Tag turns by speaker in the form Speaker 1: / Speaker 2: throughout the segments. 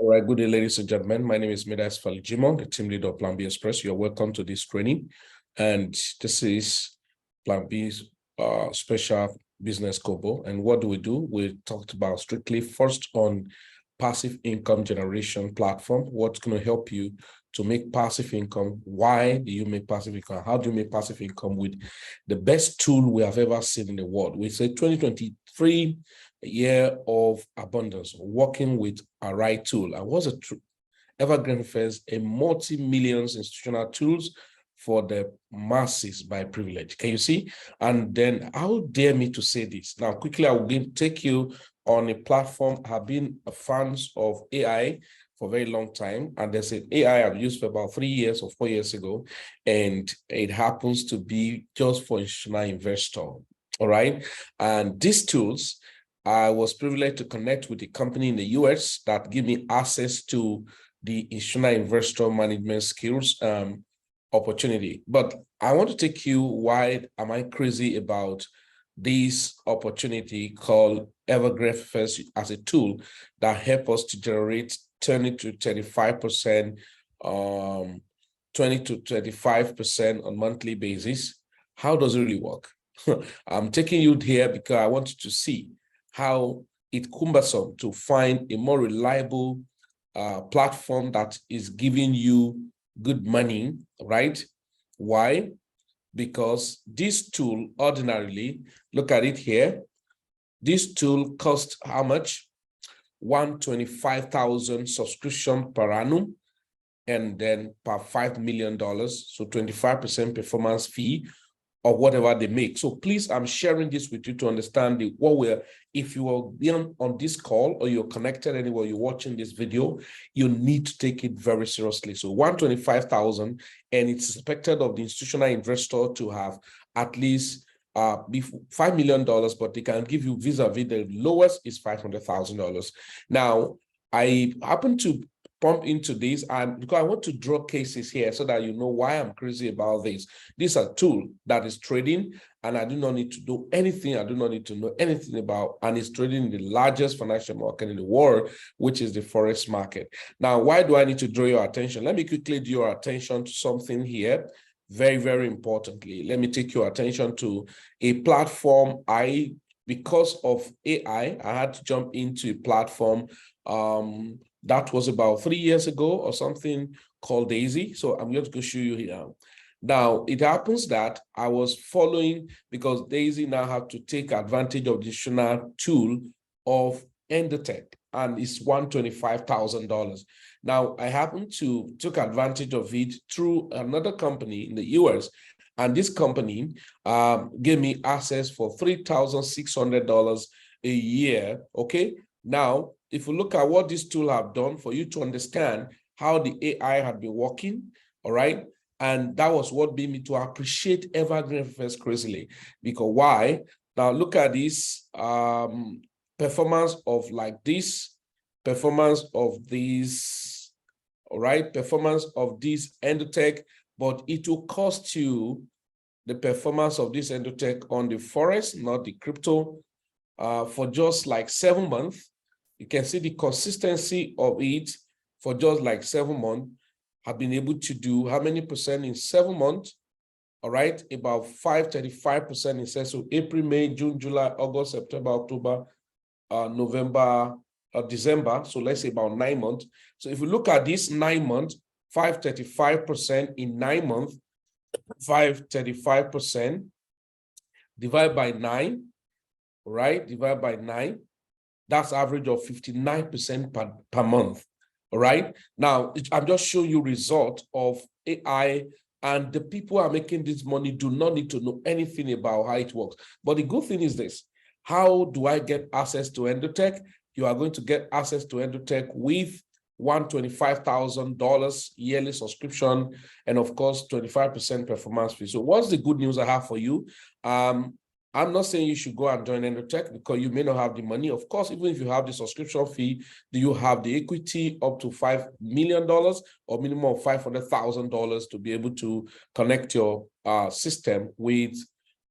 Speaker 1: All right, good day, ladies and gentlemen. My name is Midas Falijimo, the team leader of Plan B Express. You're welcome to this training. And this is Plan B's special business Kobo. And what do? We talked about strictly first on passive income generation platform. What's going to help you to make passive income? Why do you make passive income? How do you make passive income with the best tool we have ever seen in the world? We say 2023 year of abundance, working with a right tool. And what's EVERGREENFFX, a multi-millions institutional tools for the masses by privilege. Can you see? And then how dare me to say this? Now, quickly, I will take you on a platform. I've been fans of AI for a very long time. And there's an AI I've used for about 3 years or 4 years ago. And it happens to be just for institutional investor. All right. And these tools, I was privileged to connect with a company in the US that give me access to the institutional investor management skills opportunity. But I want to take you why am I crazy about this opportunity called EVERGREENFFX as a tool that help us to generate 20 to 35%, 20 to 35% on monthly basis. How does it really work? I'm taking you here because I want you to see how it's cumbersome to find a more reliable platform that is giving you good money, right? Why? Because this tool ordinarily, look at it here, this tool costs how much? $125,000 subscription per annum, and then per $5 million, so 25% performance fee, or whatever they make. So please, I'm sharing this with you to understand if you are on this call or you're connected anywhere, you're watching this video, you need to take it very seriously. So 125,000, and it's expected of the institutional investor to have at least $5 million, but they can give you vis-a-vis the lowest is $500,000. Now, I happen to pump into this because I want to draw cases here so that you know why I'm crazy about this. This is a tool that is trading, and I do not need to do anything. I do not need to know anything about, and it's trading in the largest financial market in the world, which is the forex market. Now, why do I need to draw your attention? Let me quickly draw your attention to something here. Very, very importantly, let me take your attention to a platform. Because of AI, I had to jump into a platform that was about 3 years ago or something called Daisy. So I'm going to go show you here. Now, it happens that I was following because Daisy now have to take advantage of the additional tool of Endotech, and it's $125,000. Now, I happen to took advantage of it through another company in the US, and this company gave me access for $3,600 a year, okay? Now, if you look at what this tool have done for you to understand how the AI had been working, all right? And that was what made me to appreciate EVERGREENFFX crazily. Because why? Now look at this performance of like this, performance of this, all right? Performance of this Endotech, but it will cost you the performance of this Endotech on the forex, not the crypto, for just like 7 months. You can see the consistency of it for just like 7 months. Have been able to do how many percent in 7 months? All right, about 35% in sales. So April, May, June, July, August, September, October, November, December. So let's say about 9 months. So if you look at this 9 months, 535% in 9 months, 535% divided by 9, right? Divided by 9. That's average of 59% per month, all right? Now, I'm just showing you result of AI, and the people who are making this money do not need to know anything about how it works. But the good thing is this: how do I get access to Endotech? You are going to get access to Endotech with $125,000 yearly subscription, and of course, 25% performance fee. So what's the good news I have for you? I'm not saying you should go and join Endotech because you may not have the money. Of course, even if you have the subscription fee, do you have the equity up to $5 million or minimum of $500,000 to be able to connect your system with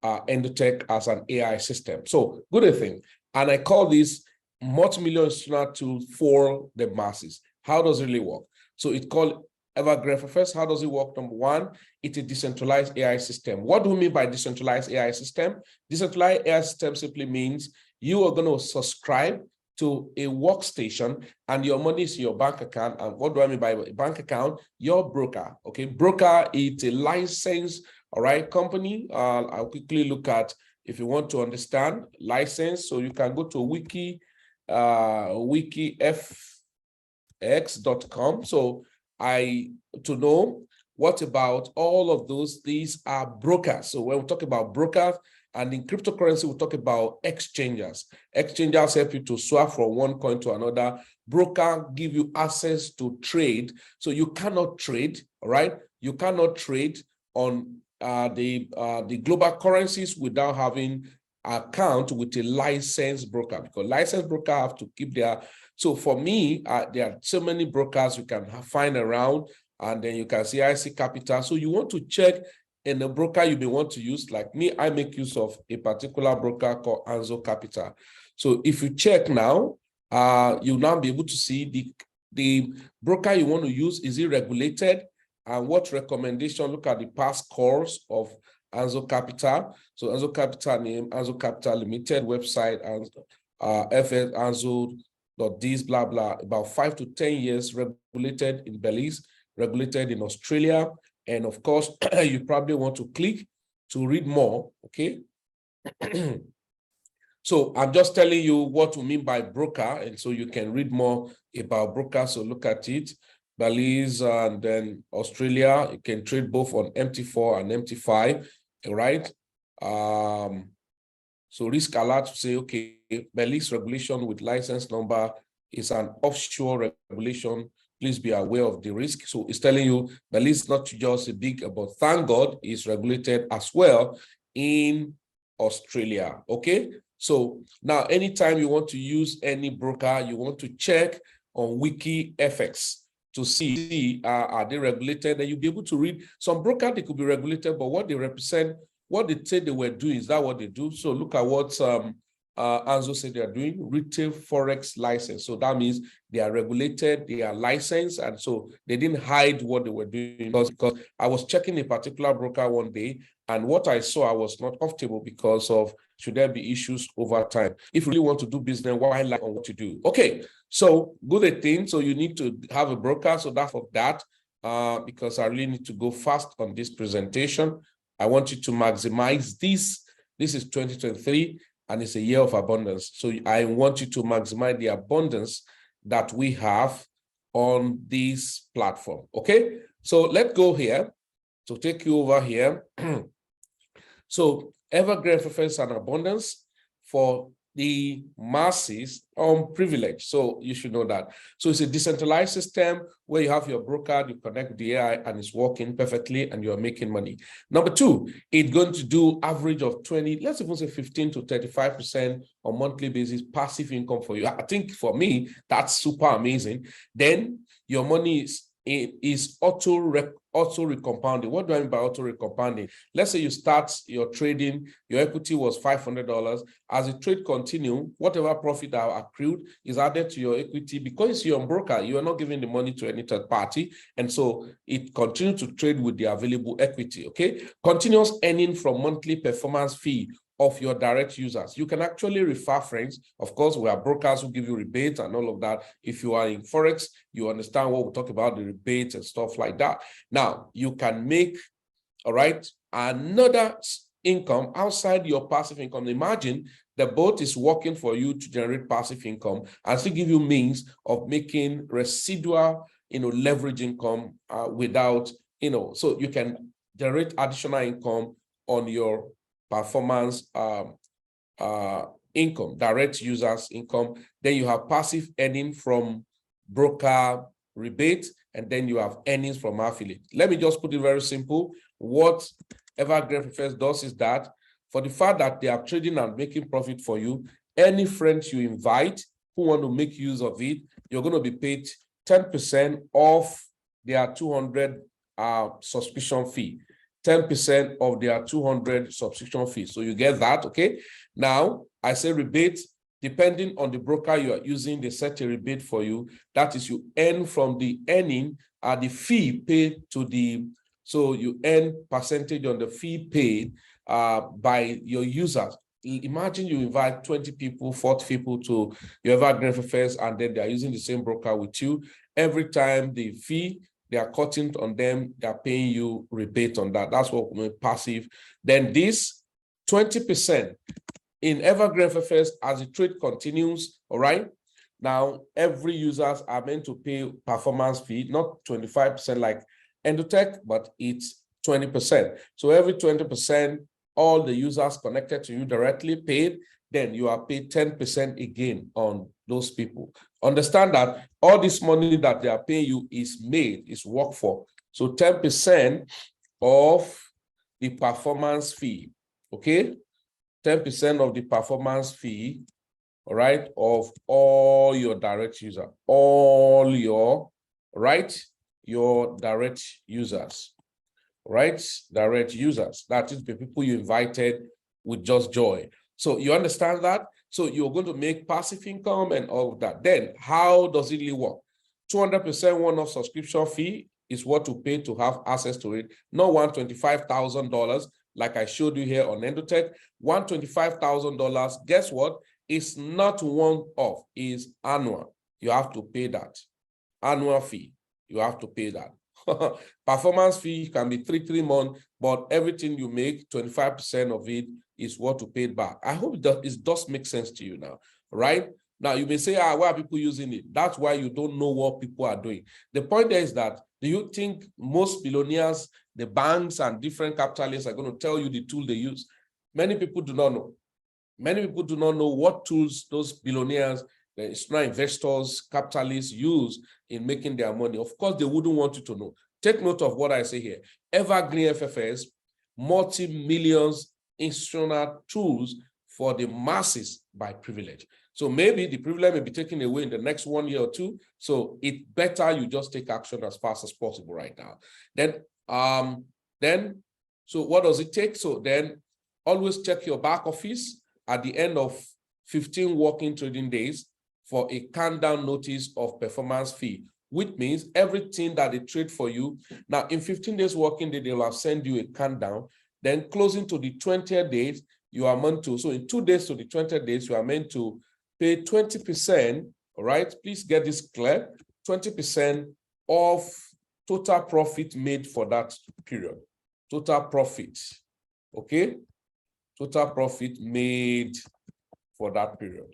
Speaker 1: Endotech as an AI system? So good thing. And I call this multi-million institutional tool for the masses. How does it really work? So it's called EVERGREENFFX. How does it work? Number one, it's a decentralized AI system. What do we mean by decentralized AI system? Decentralized AI system simply means you are going to subscribe to a workstation and your money is in your bank account. And what do I mean by a bank account? Your broker, okay? Broker is a licensed, all right, company. I'll quickly look at, if you want to understand license, so you can go to wikifx.com. So to know what about all of those, these are brokers. So when we talk about brokers, and in cryptocurrency, we talk about exchangers. Exchangers help you to swap from one coin to another. Broker give you access to trade. So you cannot trade, all right? You cannot trade on the global currencies without having an account with a licensed broker, because licensed broker have to keep their. So for me, there are so many brokers you can find around, and then you can see IC Capital. So you want to check in a broker you may want to use. Like me, I make use of a particular broker called Anzo Capital. So if you check now, you'll now be able to see the broker you want to use. Is it regulated? And what recommendation? Look at the past calls of Anzo Capital. So Anzo Capital name, Anzo Capital Limited, website, and FS Anzo.this, blah, blah, about 5 to 10 years, regulated in Belize, regulated in Australia. And of course, you probably want to click to read more, okay? So I'm just telling you what we mean by broker, and so you can read more about broker. So look at it, Belize and then Australia. You can trade both on MT4 and MT5, right? So risk alert to say, okay, Belize regulation with license number is an offshore regulation. Please be aware of the risk. So it's telling you Belize is not just a big, but thank God it's regulated as well in Australia. Okay. So now anytime you want to use any broker, you want to check on WikiFX to see are they regulated, and you'll be able to read some broker, they could be regulated, but what they represent, what they said they were doing, is that what they do? So look at what Anzo said they are doing, retail forex license. So that means they are regulated, they are licensed, and so they didn't hide what they were doing. Because I was checking a particular broker one day, and what I saw, I was not comfortable because of should there be issues over time. If you really want to do business, why lie on what to do? Okay, so good thing. So you need to have a broker. So that's for that, because I really need to go fast on this presentation. I want you to maximize this. This is 2023. And it's a year of abundance. So I want you to maximize the abundance that we have on this platform. Okay, so let's go here to take you over here. So EVERGREENFFX and abundance for the masses privilege. So you should know that. So it's a decentralized system where you have your broker, you connect the AI, and it's working perfectly, and you're making money. Number two, it's going to do average of 20, let's even say 15 to 35% on monthly basis passive income for you. I think for me, that's super amazing. Then your money is auto recompounding. What do I mean by auto recompounding? Let's say you start your trading, your equity was $500. As the trade continue, whatever profit that accrued is added to your equity. Because you're a broker, you are not giving the money to any third party, and so it continues to trade with the available equity. Okay, continuous earning from monthly performance fee of your direct users. You can actually refer friends. Of course, we have brokers who give you rebates and all of that. If you are in Forex, you understand what we talk about, the rebates and stuff like that. Now, you can make, all right, another income outside your passive income. Imagine the boat is working for you to generate passive income and still give you means of making residual, leverage income without, so you can generate additional income on your performance income, direct users income. Then you have passive earning from broker rebate, and then you have earnings from affiliate. Let me just put it very simple. What EVERGREENFFX does is that for the fact that they are trading and making profit for you, any friends you invite who want to make use of it, you're going to be paid 10% off their 200 subscription fee. 10% of their 200 subscription fees. So you get that, okay? Now, I say rebate, depending on the broker you are using, they set a rebate for you. That is, you earn from the earning the fee paid to the, so you earn percentage on the fee paid by your users. Imagine you invite 20 people, 40 people to your EVERGREENFFX, and then they are using the same broker with you. Every time the fee they are cutting on them, they are paying you rebate on that. That's what we mean passive. Then this 20% in EVERGREENFFX as the trade continues, all right? Now, every users are meant to pay performance fee, not 25% like Endotech, but it's 20%. So every 20%, all the users connected to you directly paid, then you are paid 10% again on those people. Understand that all this money that they are paying you is made, is worked for. So 10% of the performance fee, okay? 10% of the performance fee, all right, of all your direct users, all your, right, your direct users, right, direct users. That is the people you invited with just joy. So you understand that? So you're going to make passive income and all of that. Then how does it really work? 200% one-off subscription fee is what to pay to have access to it, not $125,000 like I showed you here on Endotech. $125,000, guess what? It's not one-off, it's annual. You have to pay that. Annual fee, you have to pay that. Performance fee can be 3 months, but everything you make, 25% of it is what to pay back. I hope that it does make sense to you now, right? Now, you may say, why are people using it? That's why you don't know what people are doing. The point there is that, do you think most billionaires, the banks and different capitalists are going to tell you the tool they use? Many people do not know. Many people do not know what tools those billionaires, the institutional investors, capitalists use in making their money. Of course, they wouldn't want you to know. Take note of what I say here. EVERGREENFFX, multi-millions institutional tools for the masses by privilege. So maybe the privilege may be taken away in the next 1 year or two. So it's better you just take action as fast as possible right now. Then, so what does it take? So then always check your back office at the end of 15 working trading days for a countdown notice of performance fee, which means everything that they trade for you. Now, in 15 days working day, they will have sent you a countdown. Then closing to the 20th days, you are meant to, so in 2 days to the 20th days, you are meant to pay 20%, all right? Please get this clear, 20% of total profit made for that period. Total profit, okay? Total profit made for that period,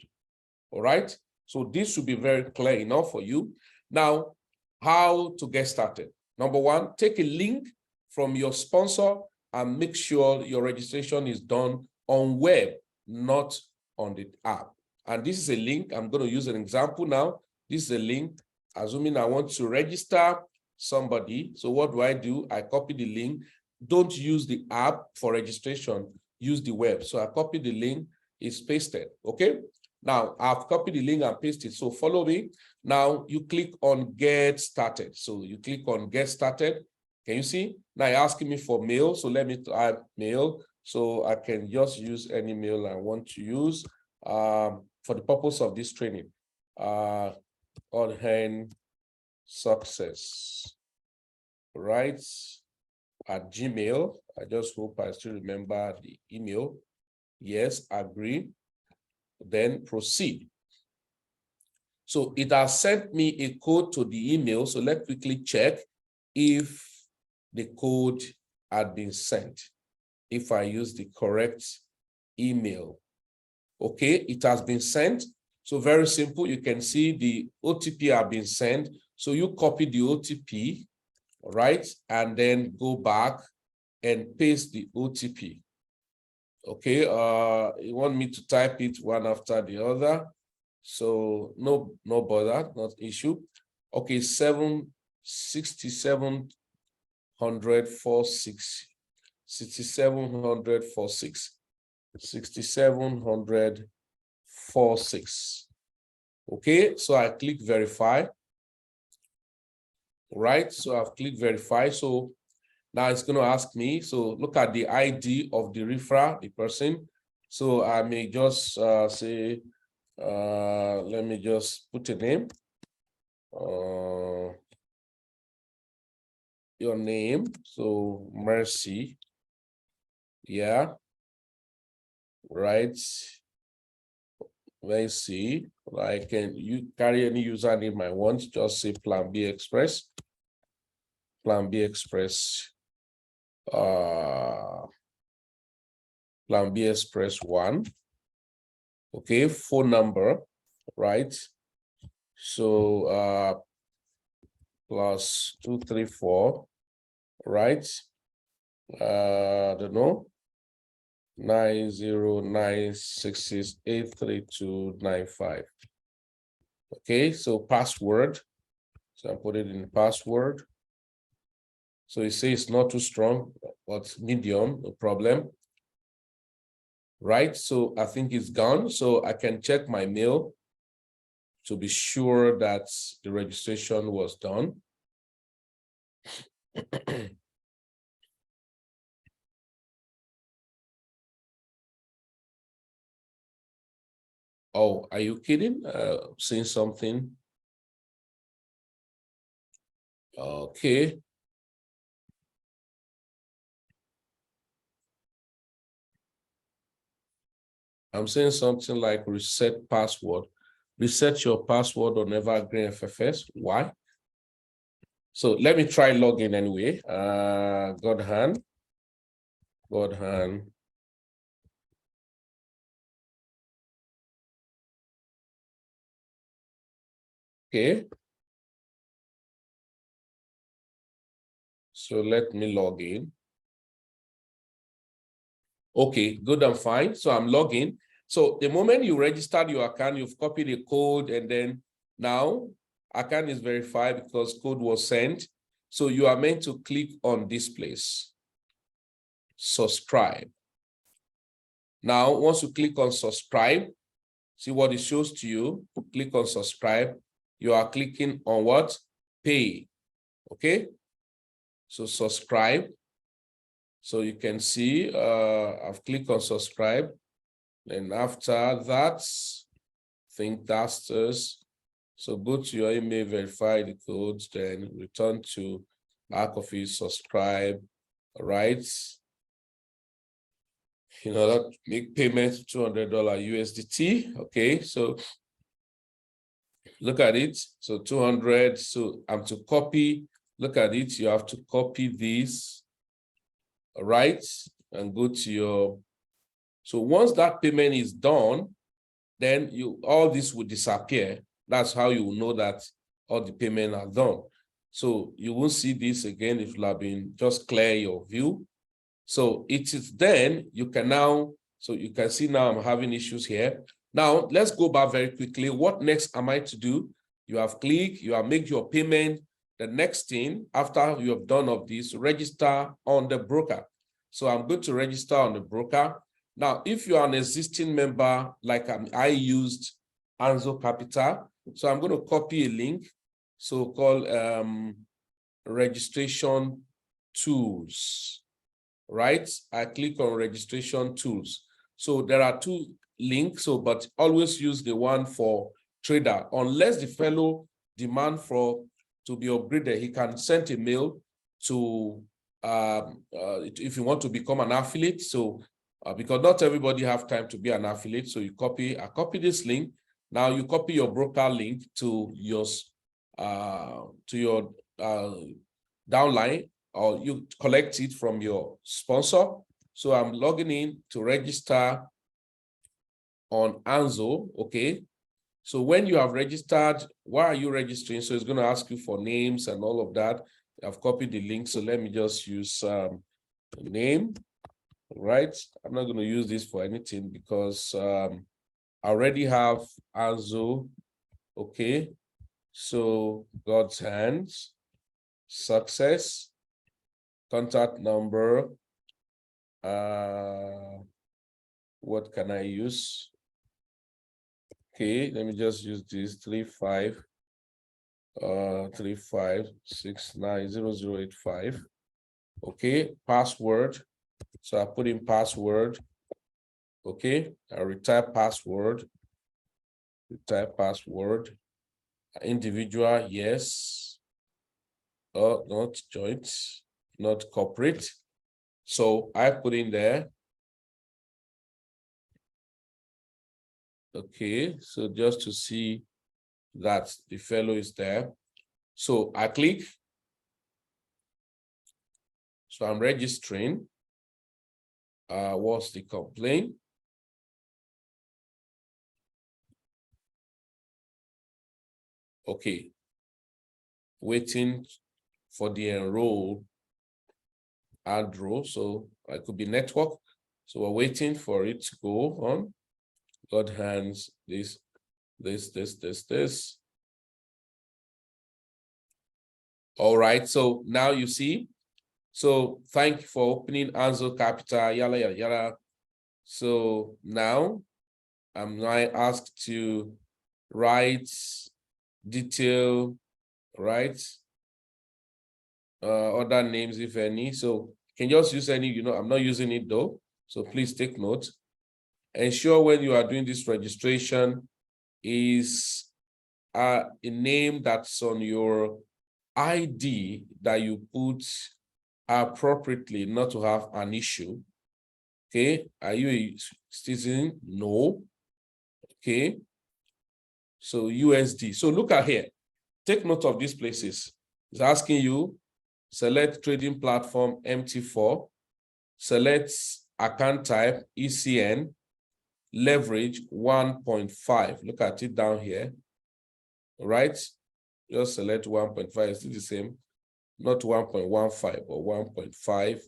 Speaker 1: all right? So this should be very clear enough for you. Now, how to get started? Number one, take a link from your sponsor and make sure your registration is done on web, not on the app. And this is a link. I'm going to use an example now. This is a link. Assuming I want to register somebody. So what do? I copy the link. Don't use the app for registration. Use the web. So I copy the link. It's pasted. Okay. Now I've copied the link and pasted. So follow me. Now you click on Get Started. So you click on Get Started. Can you see? Now you're asking me for mail. So let me type mail. So I can just use any mail I want to use for the purpose of this training. On hand success, right? At Gmail. I just hope I still remember the email. Yes, agree. Then proceed. So it has sent me a code to the email. So let's quickly check if the code had been sent. If I use the correct email. Okay, it has been sent. So very simple. You can see the OTP have been sent. So you copy the OTP, all right, and then go back and paste the OTP. Okay, you want me to type it one after the other. So no bother, not issue. Okay, 6700 46 6700 46 6700 46. Okay, so I click verify. Right, so I've clicked verify. So now it's going to ask me. So look at the ID of the referrer, the person. So I may just say Let me just put a name. Your name, so Mercy. Yeah, right. Let's see. Like, can you carry any username I want? Just say Plan B Express. Plan B Express. Plan B Express 1. Okay, phone number, right? So plus 234, right? I don't know. 90966839295. Okay, so password. So I put it in password. So it says it's not too strong, but medium, no problem. Right, so I think it's gone. So I can check my mail to be sure that the registration was done. Oh, are you kidding? Saying something. Okay. I'm saying something like reset password. Reset your password on EVERGREENFFX. Why? So let me try login anyway. God hand. Okay. So let me log in. Okay, good and fine. So I'm logging. So the moment you registered your account, you've copied the code, and then now account is verified because code was sent. So you are meant to click on this place, subscribe. Now, once you click on subscribe, see what it shows to you. Click on subscribe. You are clicking on what? Pay. Okay. So subscribe. So you can see I've clicked on subscribe. And after that, think that's this. So go to your email, verify the codes, then return to back office, subscribe, right? In order to make payment $200 USDT. Okay, so look at it. So 200. So I'm to copy. Look at it. You have to copy this, right? And go to your. So once that payment is done, then all this will disappear. That's how you will know that all the payment are done. So you won't see this again. It will have been just clear your view. So it is then you can now, so you can see now I'm having issues here. Now let's go back very quickly. What next am I to do? You have clicked, you have made your payment. The next thing after you have done of this, register on the broker. So I'm going to register on the broker. Now, if you are an existing member, like I used Anzo Capital, so I'm going to copy a link, so-called registration tools, right? I click on registration tools. So there are two links, but always use the one for trader. Unless the fellow demand to be upgraded, he can send a mail to, if you want to become an affiliate. So because not everybody have time to be an affiliate, so I copy this link. Now you copy your broker link to your downline, or you collect it from your sponsor. So I'm logging in to register on Anzo. Okay. So when you have registered, why are you registering? So it's going to ask you for names and all of that. I've copied the link. So let me just use name. Right, I'm not going to use this for anything because I already have Anzo. Okay, so God's hands, success, contact number. What can I use? Okay, let me just use this 35690085. Okay, password. So I put in password. Okay, I retype password. type password. Individual, yes. Oh, not joint, not corporate. So I put in there. Okay, so just to see that the fellow is there. So I click. So I'm registering. What's the complaint? Okay. Waiting for the enroll add row. So it could be network. So we're waiting for it to go on. God hands this. All right. So now you see. So thank you for opening Anzo Capital, yada, yada, yada. So now I'm now asked to write detail, right? Other names, if any. So you can just use any, I'm not using it though. So please take note. Ensure when you are doing this registration is a name that's on your ID that you put appropriately, not to have an issue. Okay, are you a citizen? No. Okay, so USD. So look at here. Take note of these places. It's asking you, select trading platform MT4, select account type ECN, leverage 1.5. Look at it down here. All right, just select 1.5. It's still the same, not 1.15 or 1.5.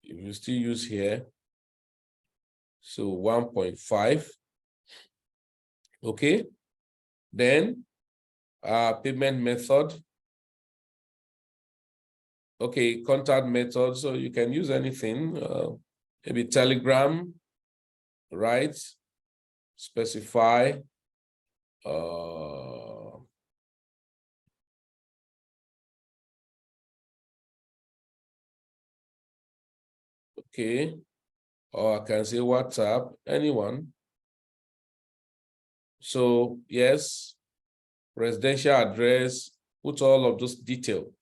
Speaker 1: If you still use here, so 1.5. Okay, then payment method. Okay, contact method. So you can use anything, maybe Telegram, right? Specify. Okay, or I can say WhatsApp, anyone. So yes, residential address, put all of those details.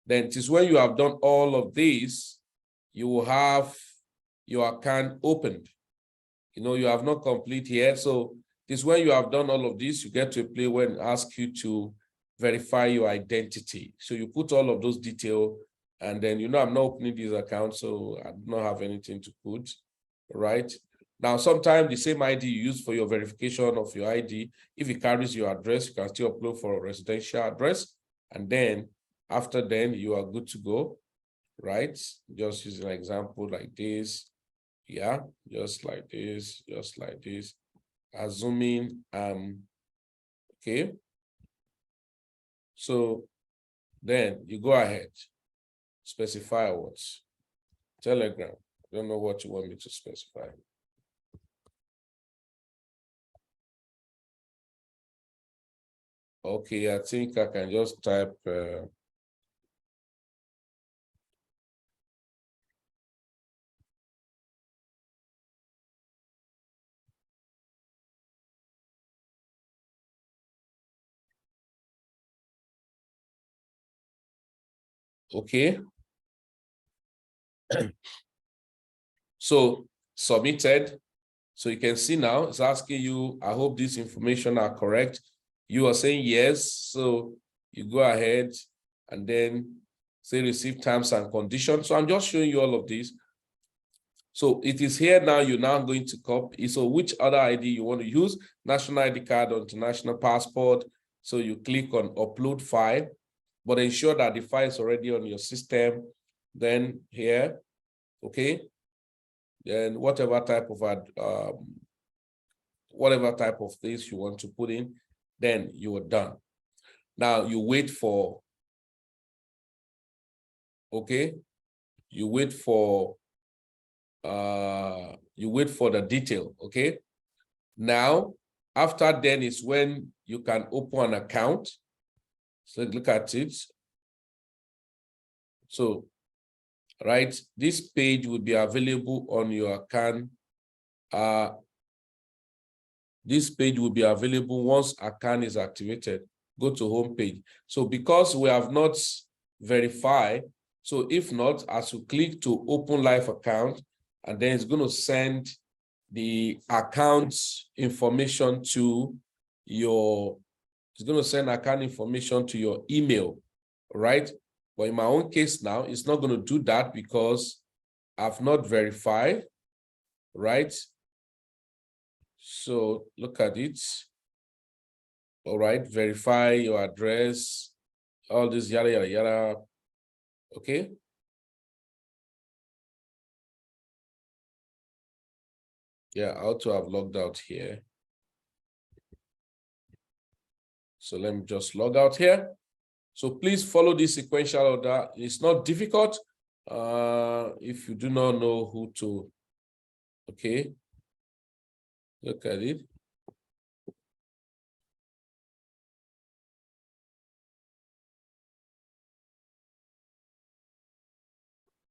Speaker 1: Then it is when you have done all of these, you will have your account opened. You have not complete here. So this when you have done all of this, you get to a place where it asks you to verify your identity. So you put all of those details, and then I'm not opening this account, so I do not have anything to put, right? Now, sometimes the same ID you use for your verification of your ID, if it carries your address, you can still upload for a residential address. And then after then, you are good to go, right? Just use an example like this. Yeah, just like this, just like this. Assuming, okay. So then you go ahead, specify what? Telegram. I don't know what you want me to specify. Okay, I think I can just type okay. So submitted. So you can see now it's asking you, I hope this information are correct. You are saying yes. So you go ahead and then say receive terms and conditions. So I'm just showing you all of this. So it is here now, you're now going to copy. So which other ID you want to use? National ID card or international passport. So you click on upload file, but ensure that the file is already on your system. Then here, okay. Then whatever type of things you want to put in, then you are done. Now you wait for, okay, you wait for the detail, okay? Now, after then is when you can open an account. So look at it. So, right, this page will be available on your account This page will be available once account is activated. Go to home page. So because we have not verified, so if not, as you click to open live account, and then it's going to send the account information to your, it's going to send account information to your email, right? But in my own case now, it's not going to do that because I've not verified, right? So look at it. All right, verify your address, all this yada, yada, yada. Okay. Yeah, I ought to have logged out here. So let me just log out here. So please follow this sequential order. It's not difficult if you do not know who to, okay. Look at it.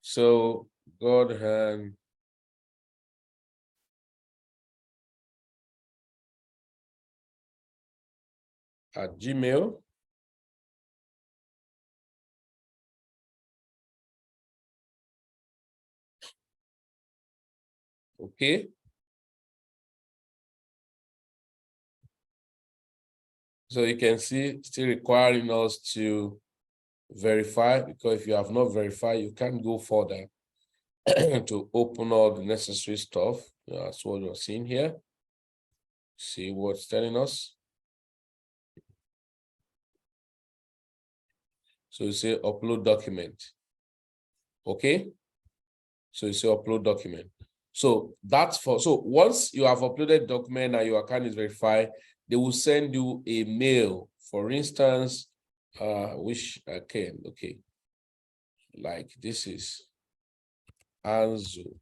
Speaker 1: So God hand at Gmail. Okay. So you can see still requiring us to verify, because if you have not verified, you can't go further to open all the necessary stuff. That's what you're seeing here. See what's telling us. So you say upload document. Okay. So you say upload document. So that's for, so once you have uploaded document and your account is verified, they will send you a mail. For instance, which I can, okay. Like this is Anzu.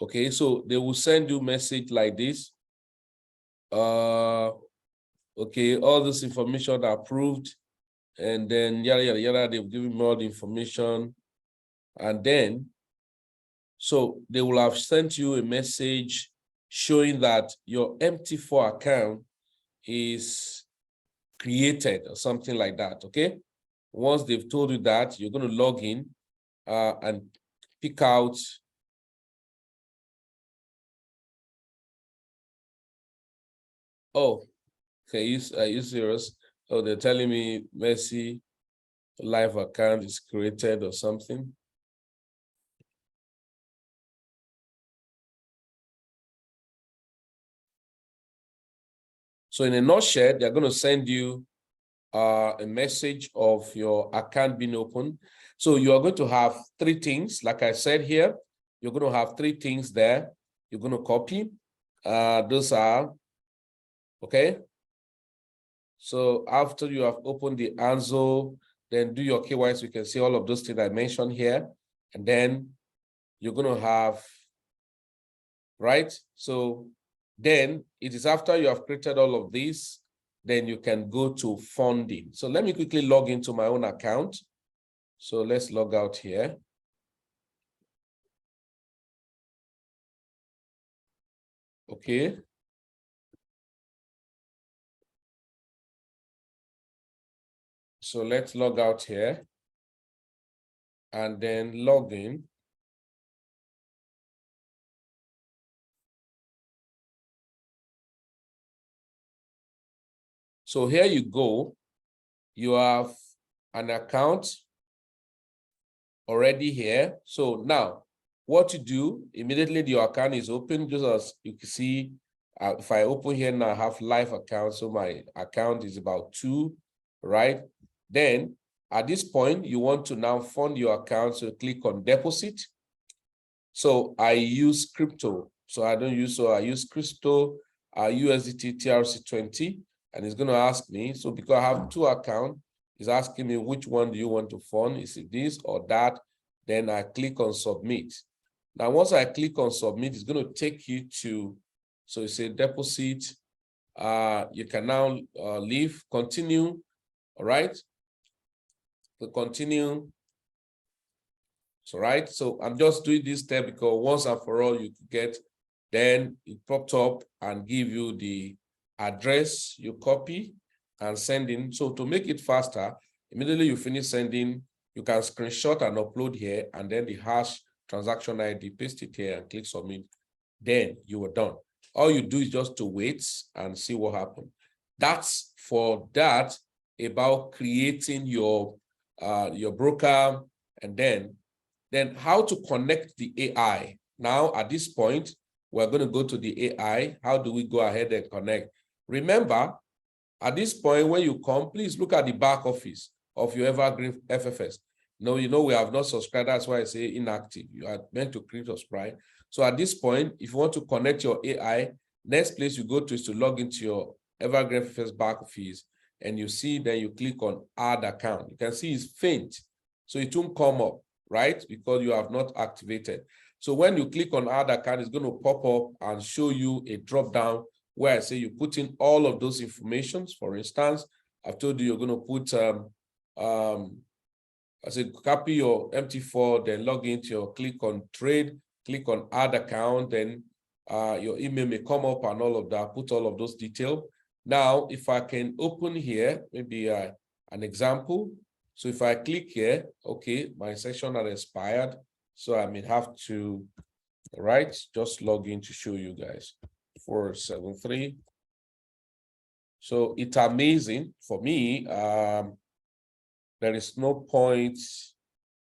Speaker 1: Okay, so they will send you message like this. Okay, all this information are approved, and then yada yada yada, they've given me all the information, and then so they will have sent you a message showing that your MT4 account is created or something like that. Okay, once they've told you that, you're going to log in and pick out. Oh, okay, are you serious? Oh, they're telling me Messi live account is created or something. So in a nutshell, they're going to send you a message of your account being open. So you are going to have three things. Like I said here, you're going to have three things there. You're going to copy. Those are, okay. So after you have opened the Anzo, then do your KYC. You can see all of those things I mentioned here. And then you're going to have, right? So then it is after you have created all of this, then you can go to funding. So let me quickly log into my own account. So let's log out here. Okay. So let's log out here and then log in. So here you go. You have an account already here. So now what you do, immediately your account is open, just as you can see, if I open here now, I have live account. So my account is about 2, right? Then at this point, you want to now fund your account. So click on deposit. So I use crypto. So I use crypto, USDT TRC20, and it's going to ask me. So because I have 2 accounts, it's asking me which one do you want to fund? Is it this or that? Then I click on submit. Now, once I click on submit, it's going to take you to, so you say deposit. You can now leave, continue, all right? to continue. So, right. So I'm just doing this step because once and for all you get, then it popped up and give you the address you copy and send in. So to make it faster, immediately you finish sending, you can screenshot and upload here, and then the hash transaction ID, paste it here and click submit. Then you are done. All you do is just to wait and see what happens. That's for that about creating your broker, and then how to connect the AI. Now, at this point, we're going to go to the AI. How do we go ahead and connect? Remember, at this point, when you come, please look at the back office of your Evergreen FFS. No, you know, we have not subscribed. That's why I say inactive. You are meant to click subscribe. So at this point, if you want to connect your AI, next place you go to is to log into your Evergreen FFS back office, and you see, then you click on add account. You can see it's faint, so it won't come up, right? Because you have not activated. So when you click on add account, it's going to pop up and show you a drop down where I say you put in all of those informations. For instance, I've told you you're going to put I said copy your MT4, then log into your click on trade, click on add account, then your email may come up and all of that. Put all of those details. Now, if I can open here, maybe an example. So if I click here, okay, my session has expired. So I may have to, right, just log in to show you guys. 473. So it's amazing for me. There is no point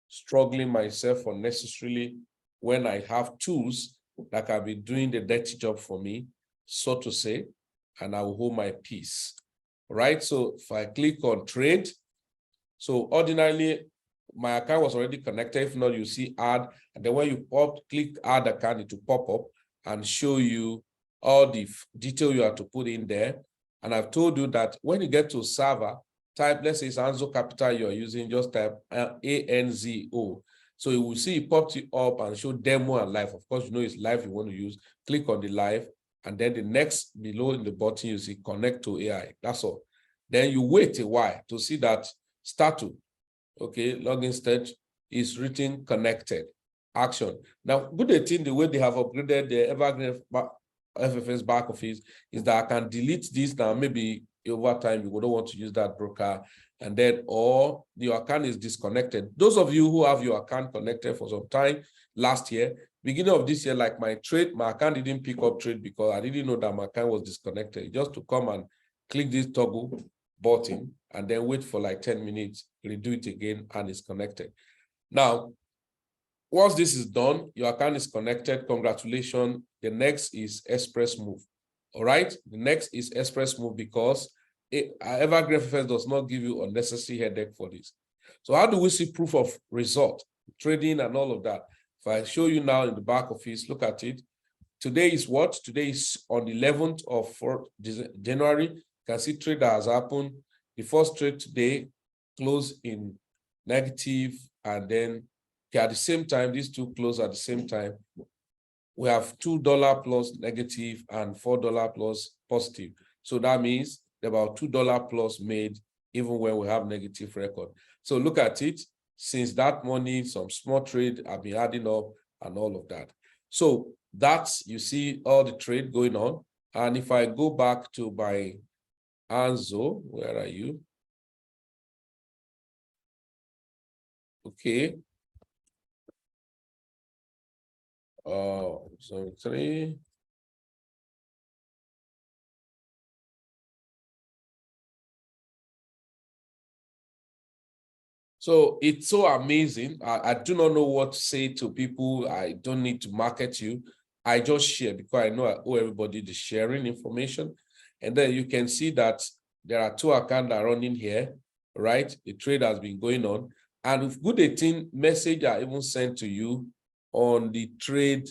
Speaker 1: struggling myself unnecessarily when I have tools that can be doing the dirty job for me, so to say, and I will hold my peace. Right? So if I click on trade, so ordinarily my account was already connected. If not, you see add, and then when you click add account, it will pop up and show you all the detail you have to put in there. And I've told you that when you get to server, type, let's say it's Anzo Capital you're using, just type ANZO. So you will see it popped you up and show demo and live. Of course, you know it's live you want to use. Click on the live, and then the next below in the button, you see connect to AI. That's all. Then you wait a while to see that start to, okay, login stage is written connected. Action. Now, good thing, the way they have upgraded the Evergreen FFS back office is that I can delete this now. Maybe over time you don't want to use that broker, and then or your account is disconnected. Those of you who have your account connected for some time last year, beginning of this year, like my account didn't pick up trade because I didn't know that my account was disconnected. Just to come and click this toggle button and then wait for like 10 minutes, redo it again, and it's connected. Now, once this is done, your account is connected. Congratulations. The next is Express Move. All right. The next is Express Move because Evergreen FFS does not give you unnecessary headache for this. So how do we see proof of result, trading and all of that? If I show you now in the back office, look at it. Today is what? Today is on the 11th of January. You can see trade that has happened. The first trade today closed in negative, and then at the same time, these two close at the same time. We have $2 plus negative and $4 plus positive. So that means about $2 plus made even when we have negative record. So look at it. Since that money, some small trade have been adding up and all of that. So that's, you see all the trade going on. And if I go back to my Anzo, where are you? Okay. 3. So it's so amazing. I do not know what to say to people. I don't need to market you. I just share because I know I owe everybody the sharing information. And then you can see that there are 2 accounts that are running here, right? The trade has been going on. And with good 18 message are even sent to you on the trade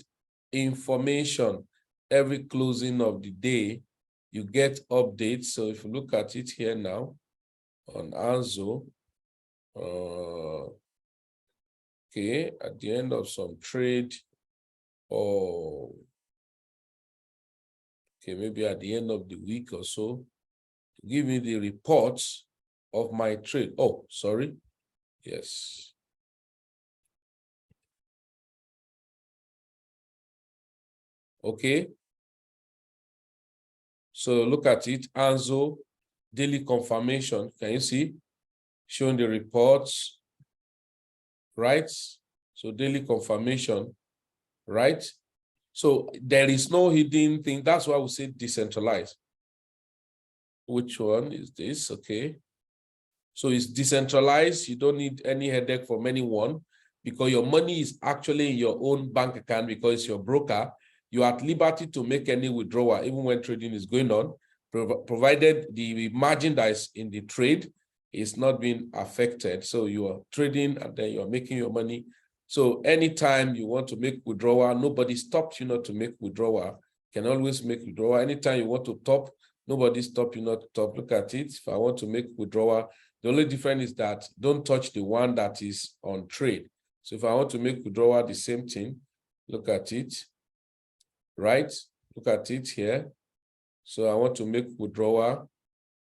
Speaker 1: information. Every closing of the day, you get updates. So if you look at it here now on Anzo, okay, at the end of some trade, or okay, maybe at the end of the week or so, give me the reports of my trade. Oh, sorry. Yes. Okay. So look at it. Anzo, daily confirmation. Can you see? Showing the reports, right? So daily confirmation, right? So there is no hidden thing. That's why we say decentralized. Which one is this? Okay. So it's decentralized. You don't need any headache from anyone because your money is actually in your own bank account because it's your broker. You are at liberty to make any withdrawal, even when trading is going on, provided the margin that is in the trade is not being affected. So you are trading and then you are making your money. So anytime you want to make withdrawal, nobody stops you not to make withdrawal. You can always make withdrawal. Anytime you want to top, nobody stops you not to top. Look at it. If I want to make withdrawal, the only difference is that don't touch the one that is on trade. So if I want to make withdrawal, the same thing, look at it, right? Look at it here. So I want to make withdrawal,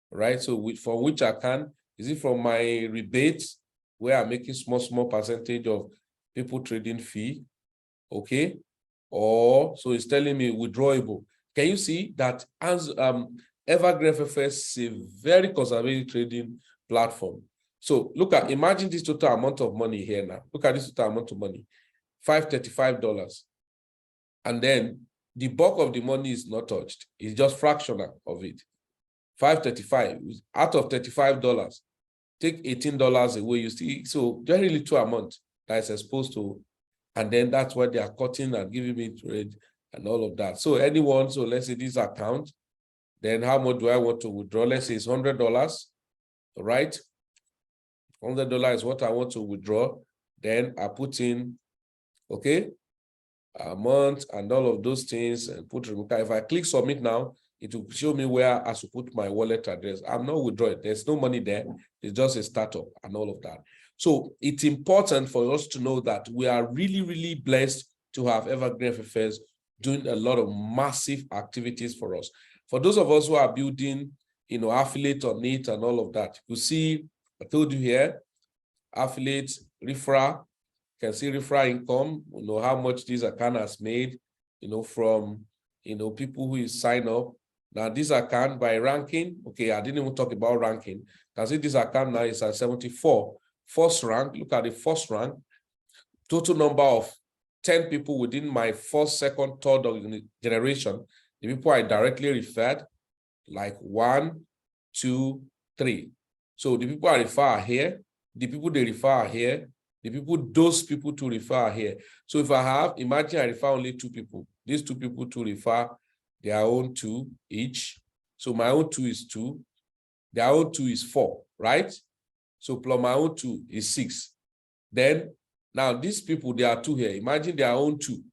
Speaker 1: right? So from which account? Is it from my rebates where I'm making small percentage of people trading fee? Okay. Or so it's telling me withdrawable. Can you see that as EVERGREENFFX is a very conservative trading platform? So look at, imagine this total amount of money here now. Look at this total amount of money, $535. And then the bulk of the money is not touched. It's just fractional of it. $535 out of $35. Take $18 away, you see, so very little amount that is exposed to, and then that's why they are cutting and giving me trade and all of that. So anyone, so let's say this account, then how much do I want to withdraw? Let's say it's $100, right? $100 is what I want to withdraw. Then I put in, okay, a month and all of those things and put remote. If I click submit now, it will show me where I should put my wallet address. I'm not withdrawing. There's no money there. It's just a startup and all of that. So it's important for us to know that we are really blessed to have EVERGREENFFX doing a lot of massive activities for us. For those of us who are building, affiliate on it and all of that, you see, I told you here, affiliate, referral, can see referral income, how much this account has made, from, people who sign up. Now this account by ranking, okay, I didn't even talk about ranking. Can see this account now is at 74. First rank, look at the first rank, total number of 10 people within my first, second, third generation. The people I directly referred, like 1, 2, 3. So the people I refer are here, the people they refer are here, the people, those people to refer are here. So if I have, imagine I refer only 2 people, these 2 people to refer their own 2 each. So my own 2 is 2, their own 2 is 4, right? So plus my own 2 is 6. Then, now these people, there are 2 here. Imagine their own 2.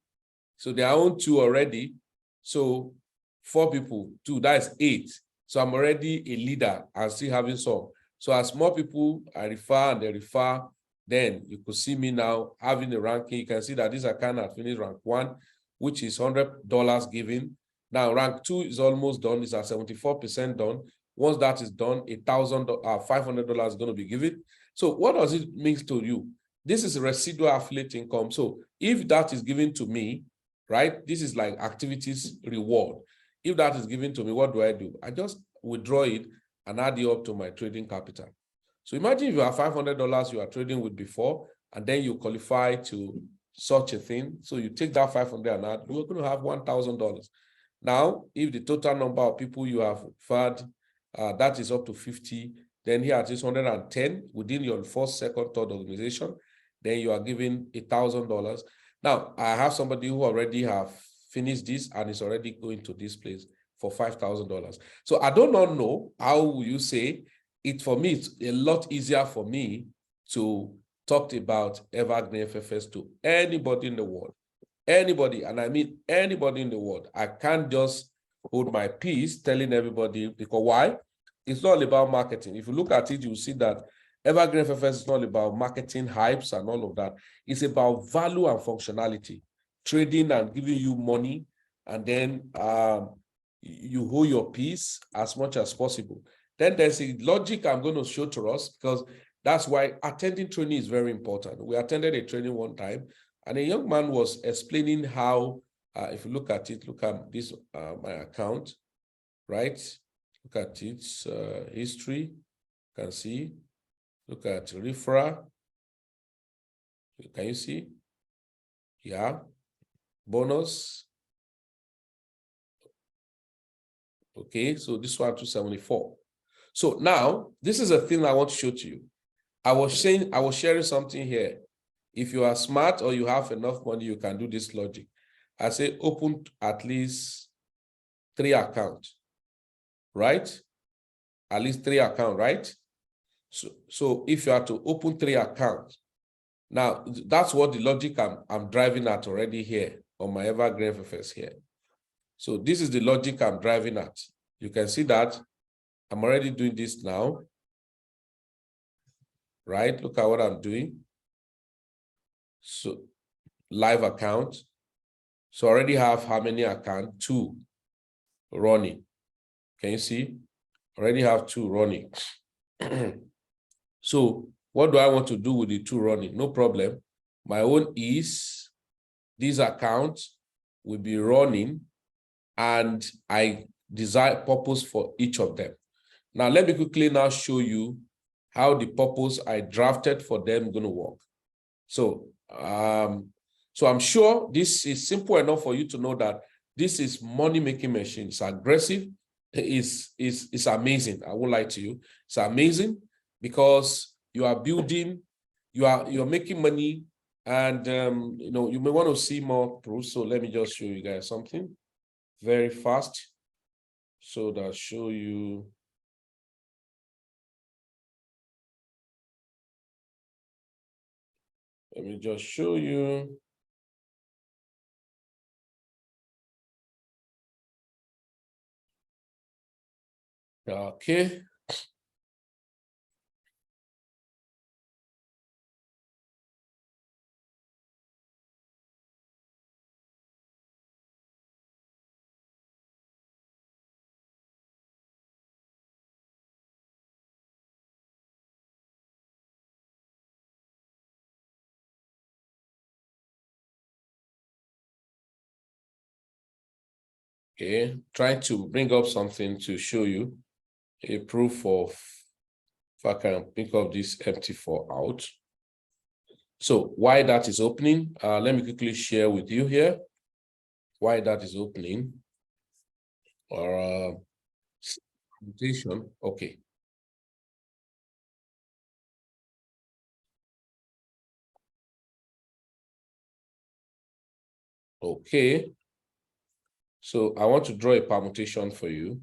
Speaker 1: So their own 2 already. So 4 people, 2, that is 8. So I'm already a leader and still having some. So as more people I refer and they refer, then you could see me now having a ranking. You can see that this account has finished rank 1, which is $100 given. Now rank 2 is almost done. It's at 74% done. Once that is done, $500 is going to be given. So what does it mean to you? This is residual affiliate income. So if that is given to me, right, this is like activities reward. If that is given to me, what do? I just withdraw it and add it up to my trading capital. So imagine if you have $500 you are trading with before, and then you qualify to such a thing. So you take that 500 and add, you're going to have $1,000. Now, if the total number of people you have referred, that is up to 50, then here at least 110 within your first, second, third organization, then you are giving $1,000. Now, I have somebody who already have finished this and is already going to this place for $5,000. So I do not know how you say it. For me, it's a lot easier for me to talk about EVERGREENFFX to anybody in the world. Anybody, and I mean anybody in the world. I can't just hold my peace telling everybody, because why? It's not about marketing. If you look at it, you'll see that EVERGREENFFX is not about marketing hypes and all of that. It's about value and functionality, trading and giving you money, and then you hold your peace as much as possible. Then there's a logic I'm going to show to us, because That's why attending training is very important. We attended a training one time, and a young man was explaining how, if you look at it, look at this, my account, right? Look at its history. You can see. Look at referral. Can you see? Yeah. Bonus. Okay, so this one 274. So now this is a thing I want to show to you. I was sharing something here. If you are smart or you have enough money, you can do this logic. I say open at least 3 accounts, right? At least 3 accounts, right? So if you are to open 3 accounts, now that's what the logic I'm driving at already here on my EVERGREENFFX here. So this is the logic I'm driving at. You can see that I'm already doing this now, right? Look at what I'm doing. So live account. So I already have how many accounts? 2 running. Can you see? Already have 2 running. So what do I want to do with the 2 running? No problem. My own is these accounts will be running, and I desire purpose for each of them. Now, let me quickly now show you how the purpose I drafted for them going to work. So, so I'm sure this is simple enough for you to know that this is money-making machine. It's aggressive. It's amazing. I won't lie to you. It's amazing because you are building, you're making money, and you know, you may want to see more proofs. So let me just show you guys something very fast. So that show you. Let me just show you. Okay. Okay, trying to bring up something to show you a proof of, if I can pick up this MT4 out. So why that is opening, let me quickly share with you here why that is opening. Or okay. Okay. So I want to draw a permutation for you.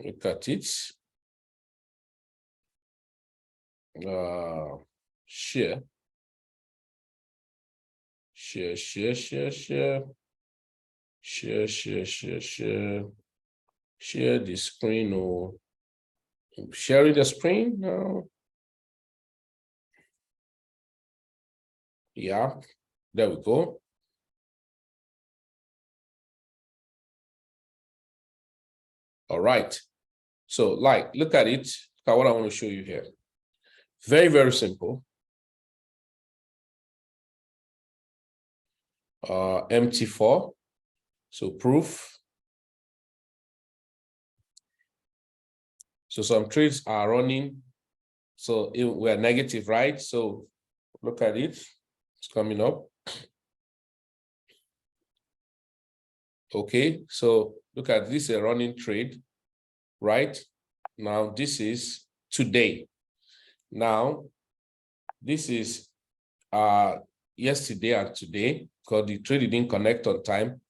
Speaker 1: Look at it. Share. Share. Share the screen, or sharing the screen now. Yeah, there we go. All right. So look at it. Look at what I want to show you here. Very, very simple. MT4. So proof. So some trades are running. So we're negative, right? So look at it. It's coming up. Okay. So look at this, a running trade, right? Now this is today. Now this is yesterday and today, because the trade didn't connect on time.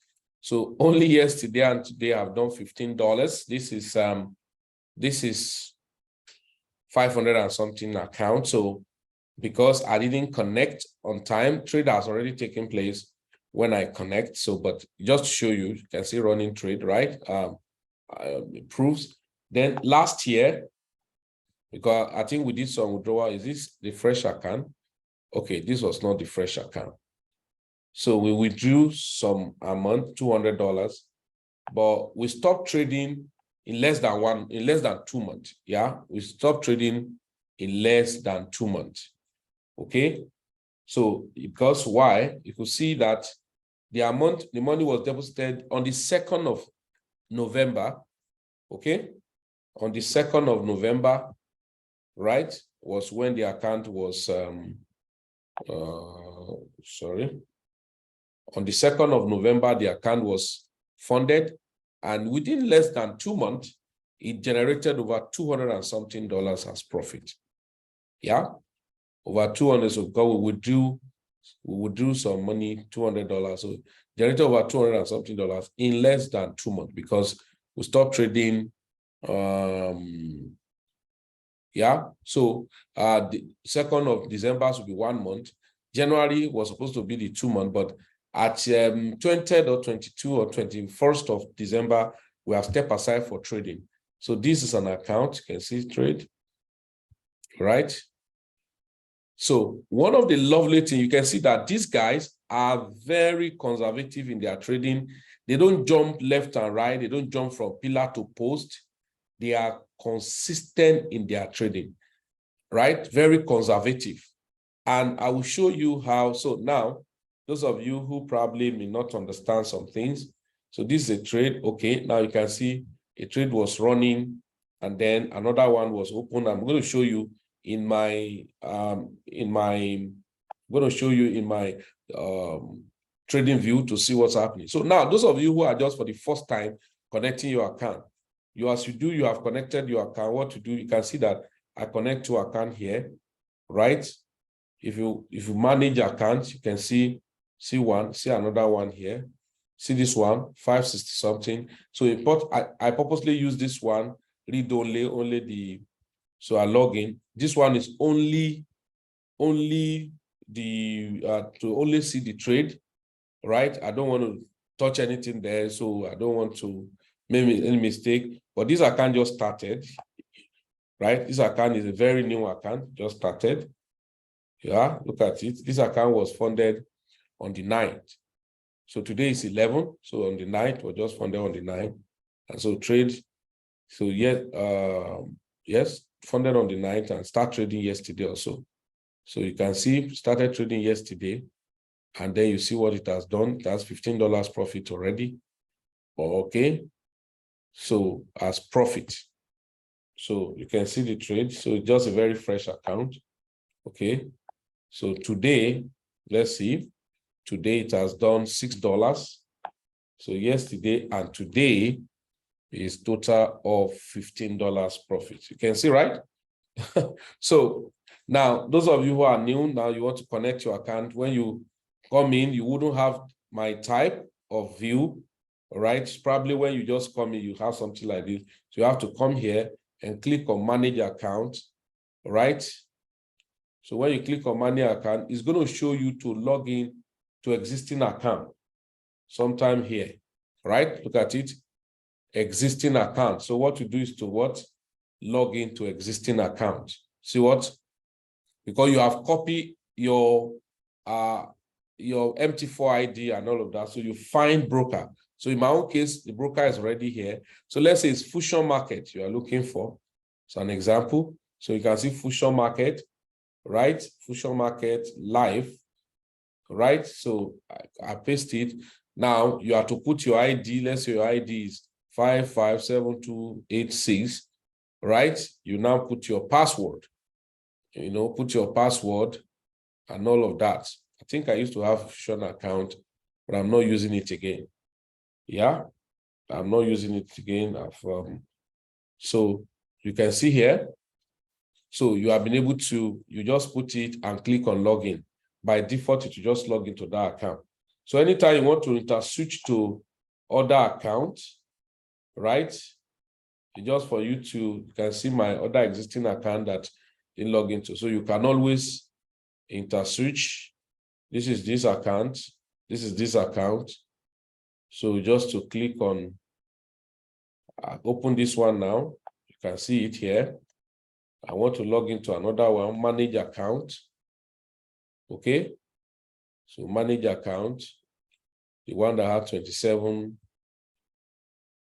Speaker 1: So only yesterday and today I've done $15. This is 500 and something account. So because I didn't connect on time, trade has already taken place when I connect. So, but just to show you, you can see running trade, right? It proves. Then last year, because I think we did some withdrawal, is this the fresh account? Okay, this was not the fresh account. So we withdrew some amount, $200, but we stopped trading in less than 2 months. Yeah, we stopped trading in less than 2 months. Okay. So because why? You could see that the money was deposited on the 2nd of November. Okay. On the 2nd of November, right, was when the account was, sorry. On the 2nd of November, the account was funded, and within less than 2 months, it generated over $200 and something as profit. Yeah, over 200. So we would do some money, $200. So generated over $200 and something in less than 2 months, because we stopped trading. Yeah, so the 2nd of December should be 1 month. January was supposed to be the 2 month, but at 20th or 22 or 21st of December, we have stepped aside for trading. So this is an account, you can see trade, right? So one of the lovely things, you can see that these guys are very conservative in their trading. They don't jump left and right. They don't jump from pillar to post. They are consistent in their trading, right? Very conservative. And I will show you how. So now, those of you who probably may not understand some things. So this is a trade. Okay, now you can see a trade was running, and then another one was open. I'm going to show you in my trading view to see what's happening. So now, those of you who are just for the first time connecting your account, you have connected your account. What to do? You can see that I connect to account here, right? If you manage accounts, you can see one, see another one here. See this one, 560 something. So I purposely use this one, read only the, so I log in. This one is only the to only see the trade, right? I don't want to touch anything there, so I don't want to make any mistake. But this account just started, right? This account is a very new account, just started. Yeah, look at it. This account was funded on the 9th. So today is 11. So on the 9th, was just funded on the 9th. And so trade, so yes, funded on the 9th and start trading yesterday also. So you can see, started trading yesterday, and then you see what it has done. It has $15 profit already. Okay. So as profit. So you can see the trade. So it's just a very fresh account. Okay. So today, let's see. Today it has done $6. So yesterday and today is total of $15 profit. You can see, right? So now, those of you who are new, now you want to connect your account. When you come in, you wouldn't have my type of view, right? Probably when you just come in, you have something like this. So you have to come here and click on manage account, right? So when you click on manage account, it's going to show you to log in to existing account sometime here, right? Look at it, existing account. So what you do is to what? Log into existing account. See what? Because you have copied your MT4 ID and all of that. So you find broker. So in my own case, the broker is already here. So let's say it's Fusion Market you are looking for. So an example. So you can see Fusion Market, right? Fusion Market live, right? So I paste it. Now you have to put your ID. Let's say your ID is 557286, right? You now put your password, put your password and all of that. I think I used to have a Fusion account, but I'm not using it again. Yeah, I'm not using it again. So you can see here. So you have been able to, you just put it and click on login. By default, it will just log into that account. So anytime you want to switch to other accounts, right? It's just for you to, you can see my other existing account that you log into. So you can always switch. This is this account. This is this account. So just to click on, open this one now. You can see it here. I want to log into another one, manage account. Okay. So manage account, the one that had 27.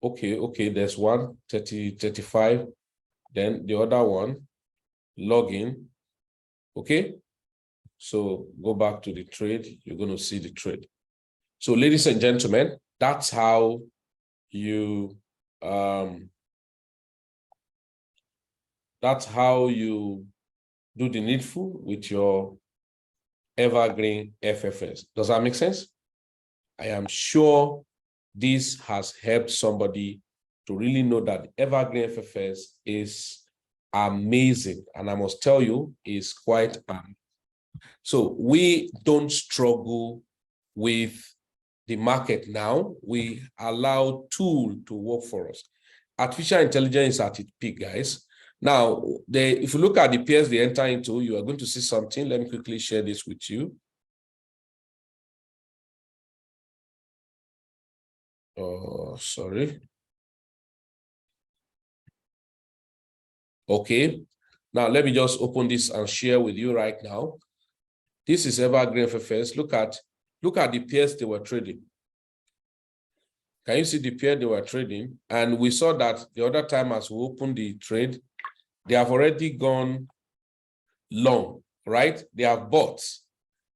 Speaker 1: Okay, there's one, 35. Then the other one, log in. Okay. So go back to the trade. You're going to see the trade. So ladies and gentlemen, that's how you do the needful with your evergreen FFS. Does that make sense? I am sure this has helped somebody to really know that evergreen FFS is amazing. And I must tell you, is quite so we don't struggle with the market now. We allow tool to work for us. Artificial intelligence is at its peak, guys. Now, if you look at the pairs they enter into, you are going to see something. Let me quickly share this with you. Oh, sorry. Okay. Now, let me just open this and share with you right now. This is evergreen FFS. Look at the pairs they were trading. Can you see the pair they were trading? And we saw that the other time as we opened the trade, they have already gone long, right? They have bought.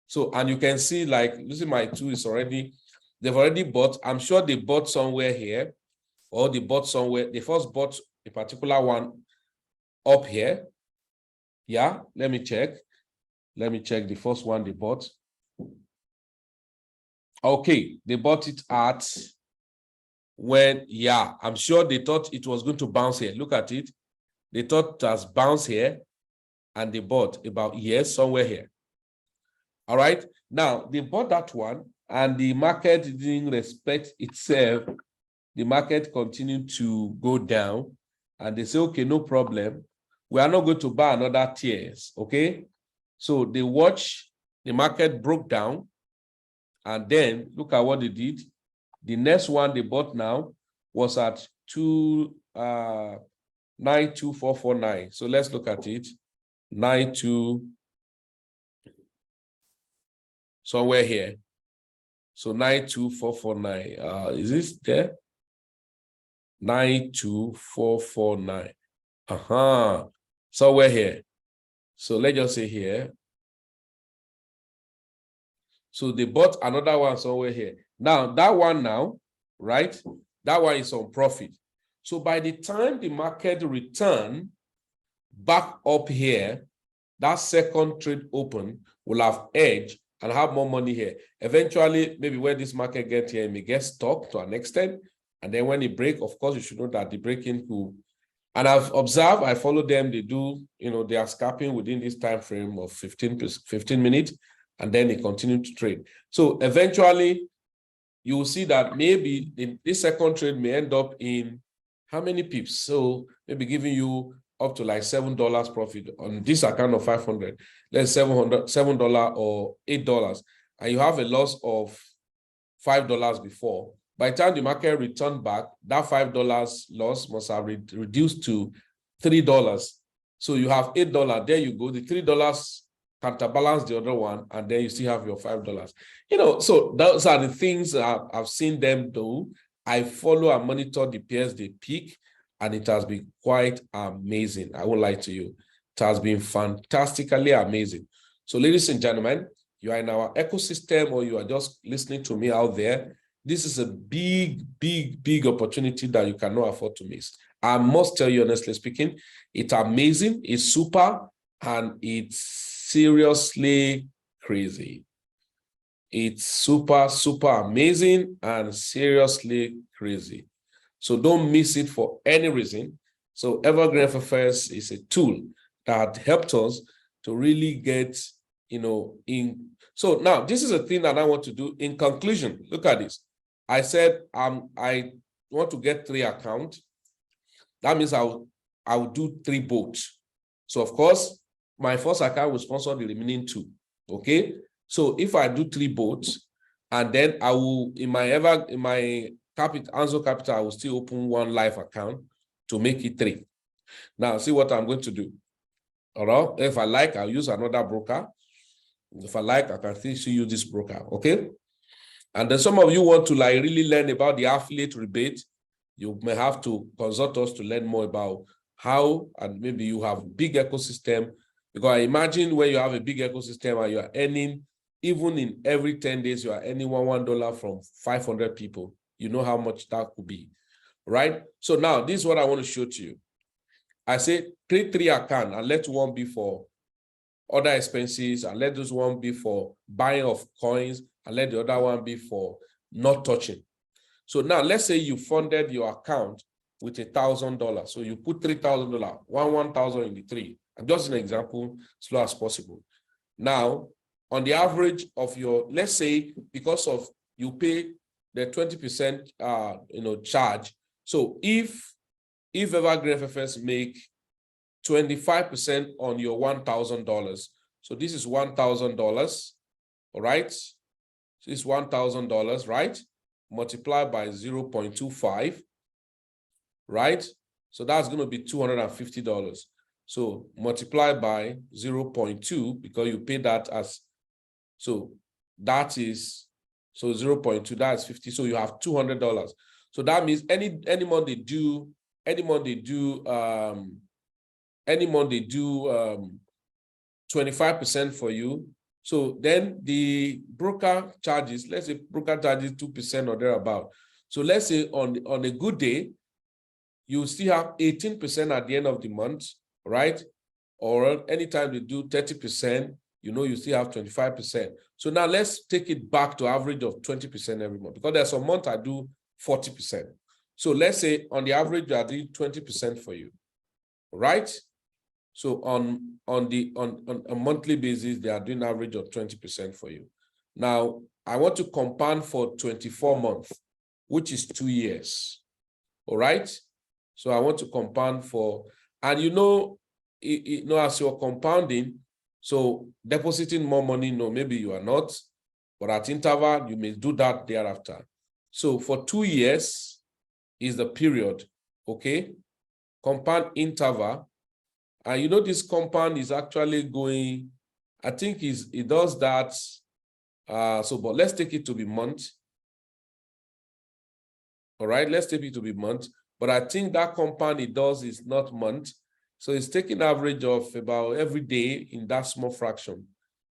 Speaker 1: So, and you can see, like, using my tool is already, they've already bought. I'm sure they bought somewhere here, or they bought somewhere. They first bought a particular one up here. Yeah, let me check. Let me check the first one they bought. Okay, they bought it at when, yeah, I'm sure they thought it was going to bounce here. Look at it. They thought it has bounced here, and they bought about, yes, somewhere here. All right. Now, they bought that one, and the market didn't respect itself. The market continued to go down, and they say, okay, no problem. We are not going to buy another tiers, okay? So they watch, the market broke down, and then look at what they did. The next one they bought now was at 92449. So let's look at it. 92 somewhere here. So 92449. Is this there? 92449. Somewhere here. So let's just say here. So they bought another one somewhere here. Now, that one now, right? That one is on profit. So by the time the market return back up here, that second trade open will have edge and have more money here. Eventually, maybe when this market gets here, it may get stuck to an extent. And then when it break, of course, you should know that the breaking could. And I've observed, I follow them, they do, they are scalping within this time frame of 15 minutes, and then they continue to trade. So eventually, you will see that maybe this second trade may end up in how many pips? So maybe giving you up to like $7 profit on this account of 500. Let's $7 or $8, and you have a loss of $5 before. By the time the market returned back, that $5 loss must have reduced to $3. So you have $8. There you go. The $3 counterbalance the other one, and then you still have your $5. So those are the things I've seen them do. I follow and monitor the pairs they pick, and it has been quite amazing. I won't lie to you. It has been fantastically amazing. So ladies and gentlemen, you are in our ecosystem, or you are just listening to me out there. This is a big, big, big opportunity that you cannot afford to miss. I must tell you, honestly speaking, it's amazing, it's super, and it's seriously crazy. It's super, super amazing and seriously crazy. So don't miss it for any reason. So EVERGREENFFX is a tool that helped us to really get, in. So now this is a thing that I want to do. In conclusion, look at this. I said, I want to get 3 accounts. That means I'll do 3 boats. So of course, my first account will sponsor the remaining 2. Okay. So if I do 3 boats, and then I will, in my Anzo Capital, I will still open 1 live account to make it 3. Now, see what I'm going to do. All right. If I like, I'll use another broker. If I like, I can still use this broker. Okay. And then some of you want to really learn about the affiliate rebate. You may have to consult us to learn more about how, and maybe you have big ecosystem, because I imagine when you have a big ecosystem and you are earning, even in every 10 days, you are earning $1 from 500 people. You know how much that could be, right? So now this is what I want to show to you. I say create 3 accounts and let one be for other expenses, and let this one be for buying of coins, and let the other one be for not touching. So now let's say you funded your account with $1,000. So you put $3,000, 1,000 in the 3. And just an example, slow as possible. Now, on the average of your, let's say, because of you pay the 20% charge. So if EverGreenFFX make 25% on your $1,000, so this is $1,000, all right? So this is $1,000, right? Multiplied by 0.25, right? So that's going to be $250. So multiply by 0.2, because you pay that as, so that is, so 0.2, that's 50. So you have $200. So that means any month they do 25% for you. So then the broker charges, let's say broker charges 2% or thereabout. So let's say on a good day, you still have 18% at the end of the month, right? Or anytime they do 30%, you still have 25%. So now let's take it back to average of 20% every month, because there's a month I do 40%. So let's say on the average, I do 20% for you, right? So on a monthly basis, they are doing an average of 20% for you. Now, I want to compound for 24 months, which is 2 years. All right. So I want to compound for, and as you're compounding, so depositing more money, no, maybe you are not, but at interval, you may do that thereafter. So for 2 years is the period, okay? Compound interval. And this compound is actually going, I think it does that. But let's take it to be month. All right, let's take it to be month. But I think that compound it does is not month. So it's taking average of about every day in that small fraction.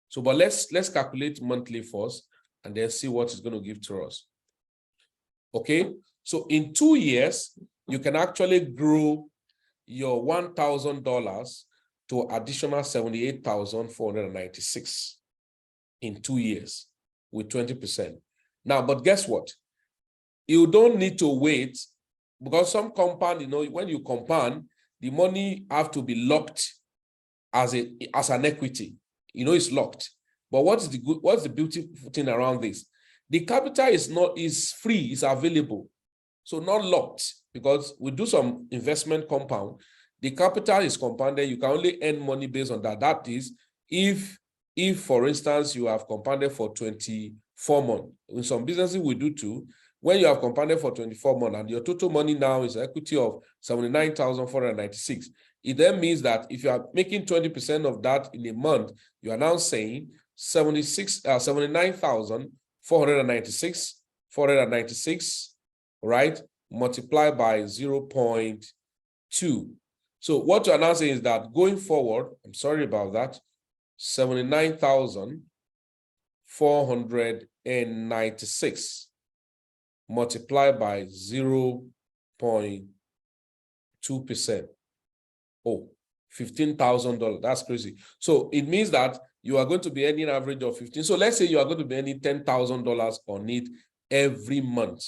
Speaker 1: So, but let's calculate monthly first and then see what it's going to give to us. Okay, so in 2 years, you can actually grow your $1,000 to additional $78,496 in 2 years with 20%. Now, but guess what? You don't need to wait, because some compound, when you compound, the money have to be locked as an equity. It's locked. But what's the beautiful thing around this? The capital is free, it's available. So not locked, because we do some investment compound. The capital is compounded. You can only earn money based on that. That is, if for instance, you have compounded for 24 months. In some businesses, we do too. When you have compounded for 24 months and your total money now is equity of $79,496, it then means that if you are making 20% of that in a month, you are now saying $79,496, right? Multiplied by 0.2. So what you are now saying is that going forward, I'm sorry about that, 79,496 multiplied by 0.2%. Oh, $15,000. That's crazy. So it means that you are going to be earning an average of 15. So let's say you are going to be earning $10,000 on it every month.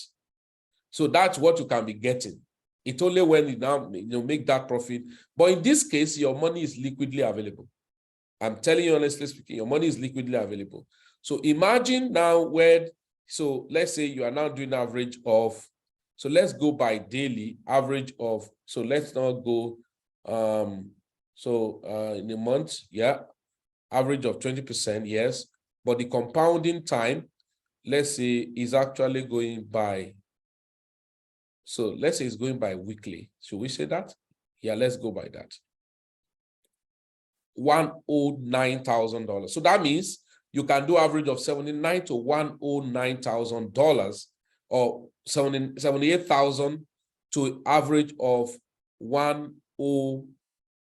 Speaker 1: So that's what you can be getting. It's only when you now make that profit. But in this case, your money is liquidly available. I'm telling you honestly speaking, your money is liquidly available. So imagine now so let's say you are now doing average of, so let's go by daily average of, so let's not go, in a month, yeah, average of 20%, yes. But the compounding time, let's say, is actually going by, so let's say it's going by weekly. Should we say that? Yeah, let's go by that. $109,000. So that means you can do average of $79,000 to $109,000, or $78,000 to average of $109,000 owe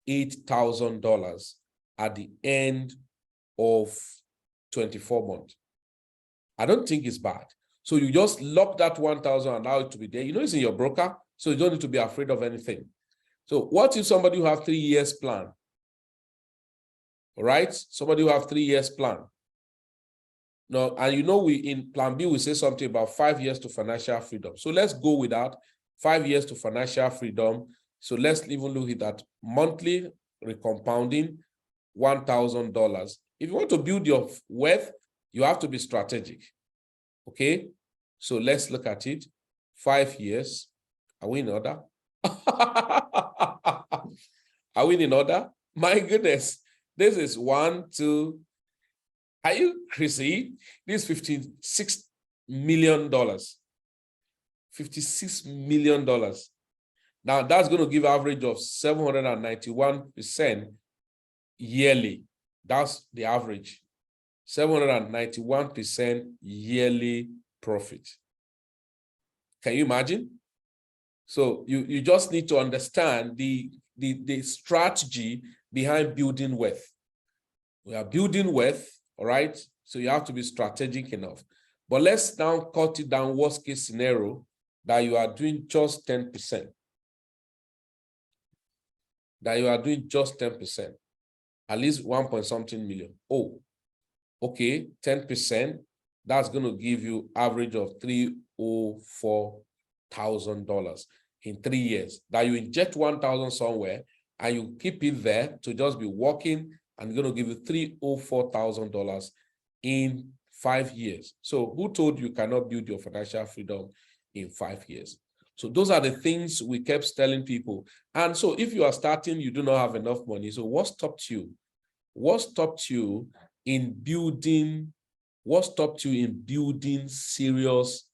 Speaker 1: $8,000 at the end of 24 months. I don't think it's bad. So you just lock that 1,000 and allow it to be there. You know, it's in your broker, so you don't need to be afraid of anything. So what if somebody who have 3 years plan? All right, somebody who have 3 years plan. Now, and you know, we in plan B, we say something about 5 years to financial freedom. So let's go with that, 5 years to financial freedom. So let's even look at that monthly recompounding $1,000. If you want to build your wealth, you have to be strategic. Okay, so let's look at it. 5 years. Are we in order? Are we in order? My goodness. This is 1, 2. Are you crazy? This is $56 million. $56 million. Now that's going to give average of 791% yearly. That's the average. 791% yearly profit. Can you imagine? So you just need to understand the strategy behind building wealth. We are building wealth, all right? So you have to be strategic enough. But let's now cut it down, worst case scenario, that you are doing just 10%. That you are doing just 10%. At least 1 point something million. Oh, okay, 10%. That's going to give you average of $304,000 in 3 years. That you inject 1,000 somewhere and you keep it there to just be working, and going to give you $304,000 in 5 years. So who told you cannot build your financial freedom in 5 years? So those are the things we kept telling people. And so if you are starting, you do not have enough money. So what stopped you? What stopped you in building? What stopped you in building serious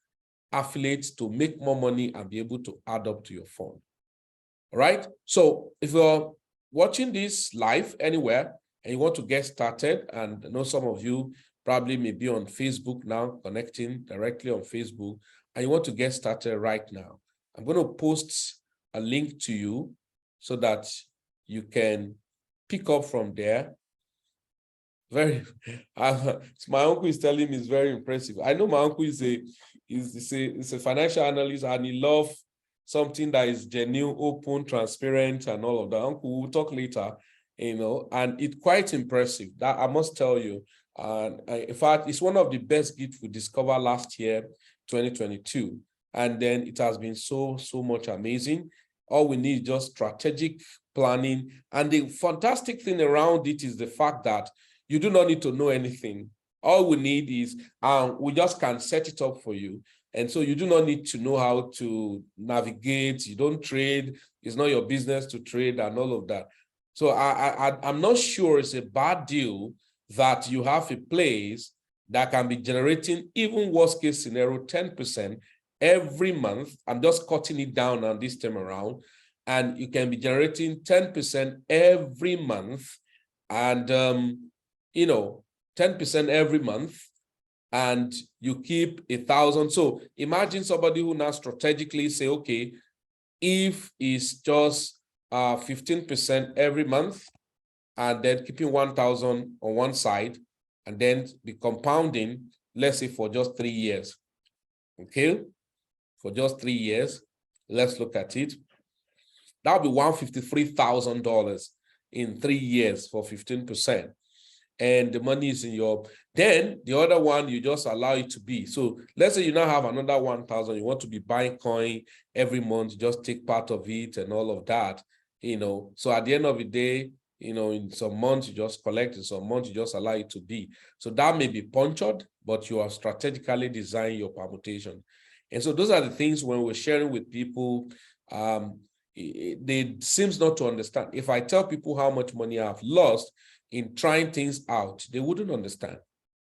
Speaker 1: affiliates to make more money and be able to add up to your fund? All right. So if you're watching this live anywhere and you want to get started, and I know some of you probably may be on Facebook now, connecting directly on Facebook, and you want to get started right now, I'm going to post a link to you so that you can pick up from there. Very, my uncle is telling me it's very impressive. I know my uncle is a financial analyst, and he loves something that is genuine, open, transparent, and all of that. Uncle, we'll talk later, you know, and it's quite impressive. That I must tell you. And in fact, it's one of the best gifts we discovered last year, 2022. And then it has been so much amazing. All we need is just strategic planning. And the fantastic thing around it is the fact that you do not need to know anything. All we need is, we just can set it up for you. And so you do not need to know how to navigate. You don't trade. It's not your business to trade and all of that. So I'm not sure it's a bad deal that you have a place that can be generating, even worst case scenario, 10% every month. I'm just cutting it down on this time around. And you can be generating 10% every month. And, you know, 10% every month. And you keep 1,000. So imagine somebody who now strategically say, okay, if it's just 15% every month, and then keeping 1,000 on one side, and then be compounding, let's say for just 3 years. Okay, for just 3 years, let's look at it. That'll be $153,000 in 3 years for 15%. And the money is in your, then the other one, you just allow it to be. So let's say you now have another 1,000, you want to be buying coin every month, you just take part of it and all of that, you know. So at the end of the day, you know, in some months you just collect, in some months you just allow it to be. So that may be punctured, but you have strategically designed your permutation. And so those are the things when we're sharing with people, they seems not to understand. If I tell people how much money I've lost in trying things out, they wouldn't understand.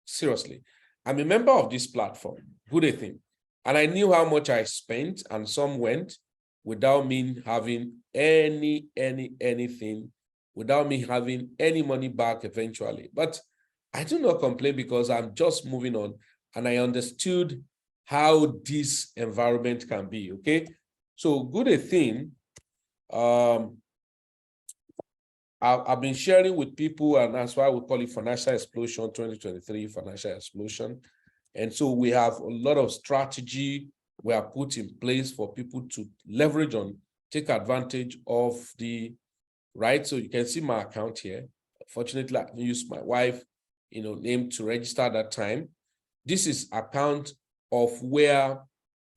Speaker 1: Seriously. I'm a member of this platform, good thing. And I knew how much I spent, and some went without me having anything, without me having any money back eventually. But I do not complain because I'm just moving on, and I understood how this environment can be, okay? So good thing, I've been sharing with people, and that's why we call it Financial Explosion 2023, Financial Explosion. And so we have a lot of strategy we are put in place for people to leverage on, take advantage of the, right? So you can see my account here. Fortunately, I used my wife, name to register at that time. This is account of where,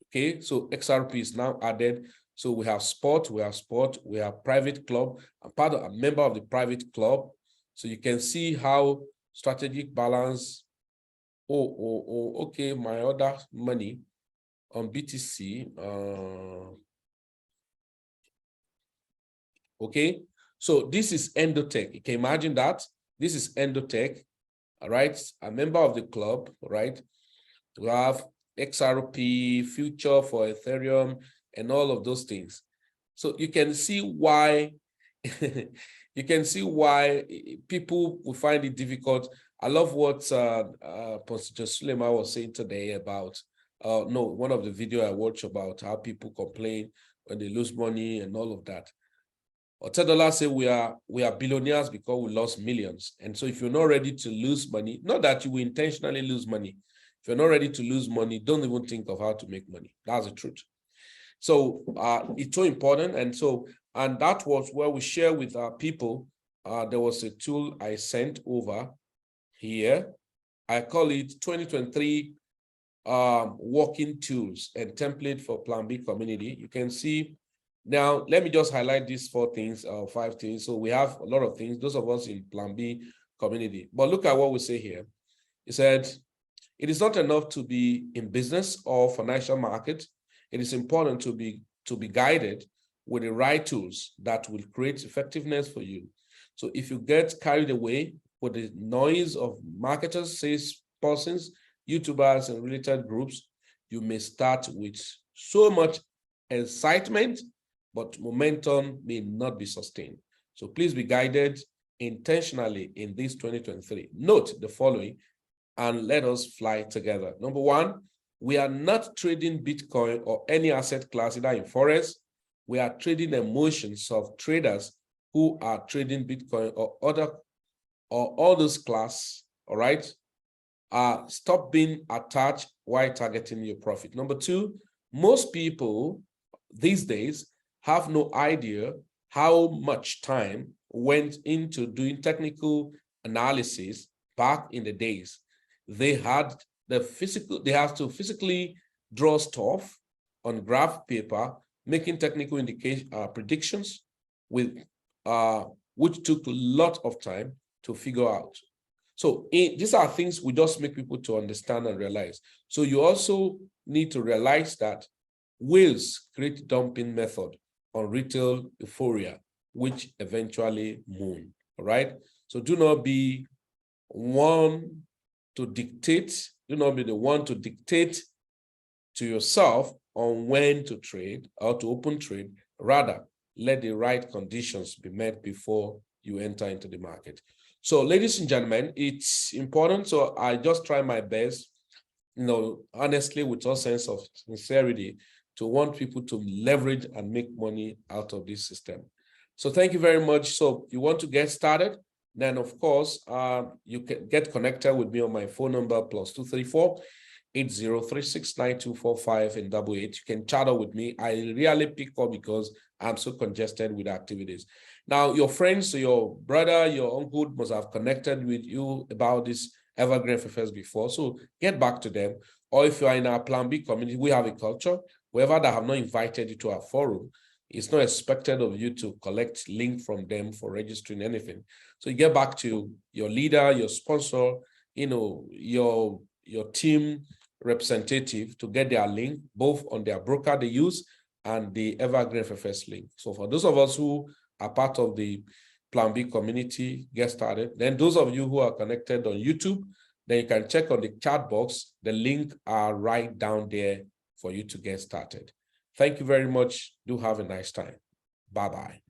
Speaker 1: okay, so XRP is now added. So we have sport, we have private club. I'm a member of the private club. So you can see how strategic balance. Okay, my other money on BTC. Okay, so this is Endotech. You can imagine that. This is Endotech, all right? A member of the club, right? We have XRP, future for Ethereum, and all of those things. So you can see why you can see why people will find it difficult. I love what Pastor Suleiman was saying today about one of the video I watched about how people complain when they lose money and all of that. Otedola say we are billionaires because we lost millions. And so if you're not ready to lose money, not that you will intentionally lose money. If you're not ready to lose money, don't even think of how to make money. That's the truth. So it's so important. And that was where we share with our people. There was a tool I sent over here. I call it 2023 working tools and template for Plan B community. You can see now, let me just highlight these 4 things, 5 things. So we have a lot of things, those of us in Plan B community. But look at what we say here. It said, it is not enough to be in business or financial market. It is important to be guided with the right tools that will create effectiveness for you. So if you get carried away with the noise of marketers, salespersons, YouTubers, and related groups, you may start with so much excitement, but momentum may not be sustained. So please be guided intentionally in this 2023. Note the following, and let us fly together. Number 1, we are not trading Bitcoin or any asset class, either in Forex. We are trading emotions of traders who are trading Bitcoin or all those class, all right? Stop being attached while targeting your profit. Number 2, most people these days have no idea how much time went into doing technical analysis back in the days. They have to physically draw stuff on graph paper, making technical predictions which took a lot of time to figure out. So these are things we just make people to understand and realize. So you also need to realize that whales create dumping method on retail euphoria, which eventually moon, all right? So do not be one to dictate, do not be the one to dictate to yourself on when to trade or to open trade. Rather, let the right conditions be met before you enter into the market. So ladies and gentlemen, it's important. So I just try my best, honestly, with all sense of sincerity, to want people to leverage and make money out of this system. So thank you very much. So you want to get started, then of course, you can get connected with me on my phone number, +234 80369245 and 88. You can chat with me. I really pick up because I'm so congested with activities. Now, your friends, your brother, your uncle must have connected with you about this EVERGREENFFX before. So get back to them. Or if you are in our Plan B community, we have a culture. Whoever that have not invited you to our forum, it's not expected of you to collect link from them for registering anything. So you get back to your leader, your sponsor, your team representative to get their link, both on their broker they use and the EVERGREENFFX link. So for those of us who are part of the Plan B community, get started. Then those of you who are connected on YouTube, then you can check on the chat box. The link are right down there for you to get started. Thank you very much. Do have a nice time. Bye-bye.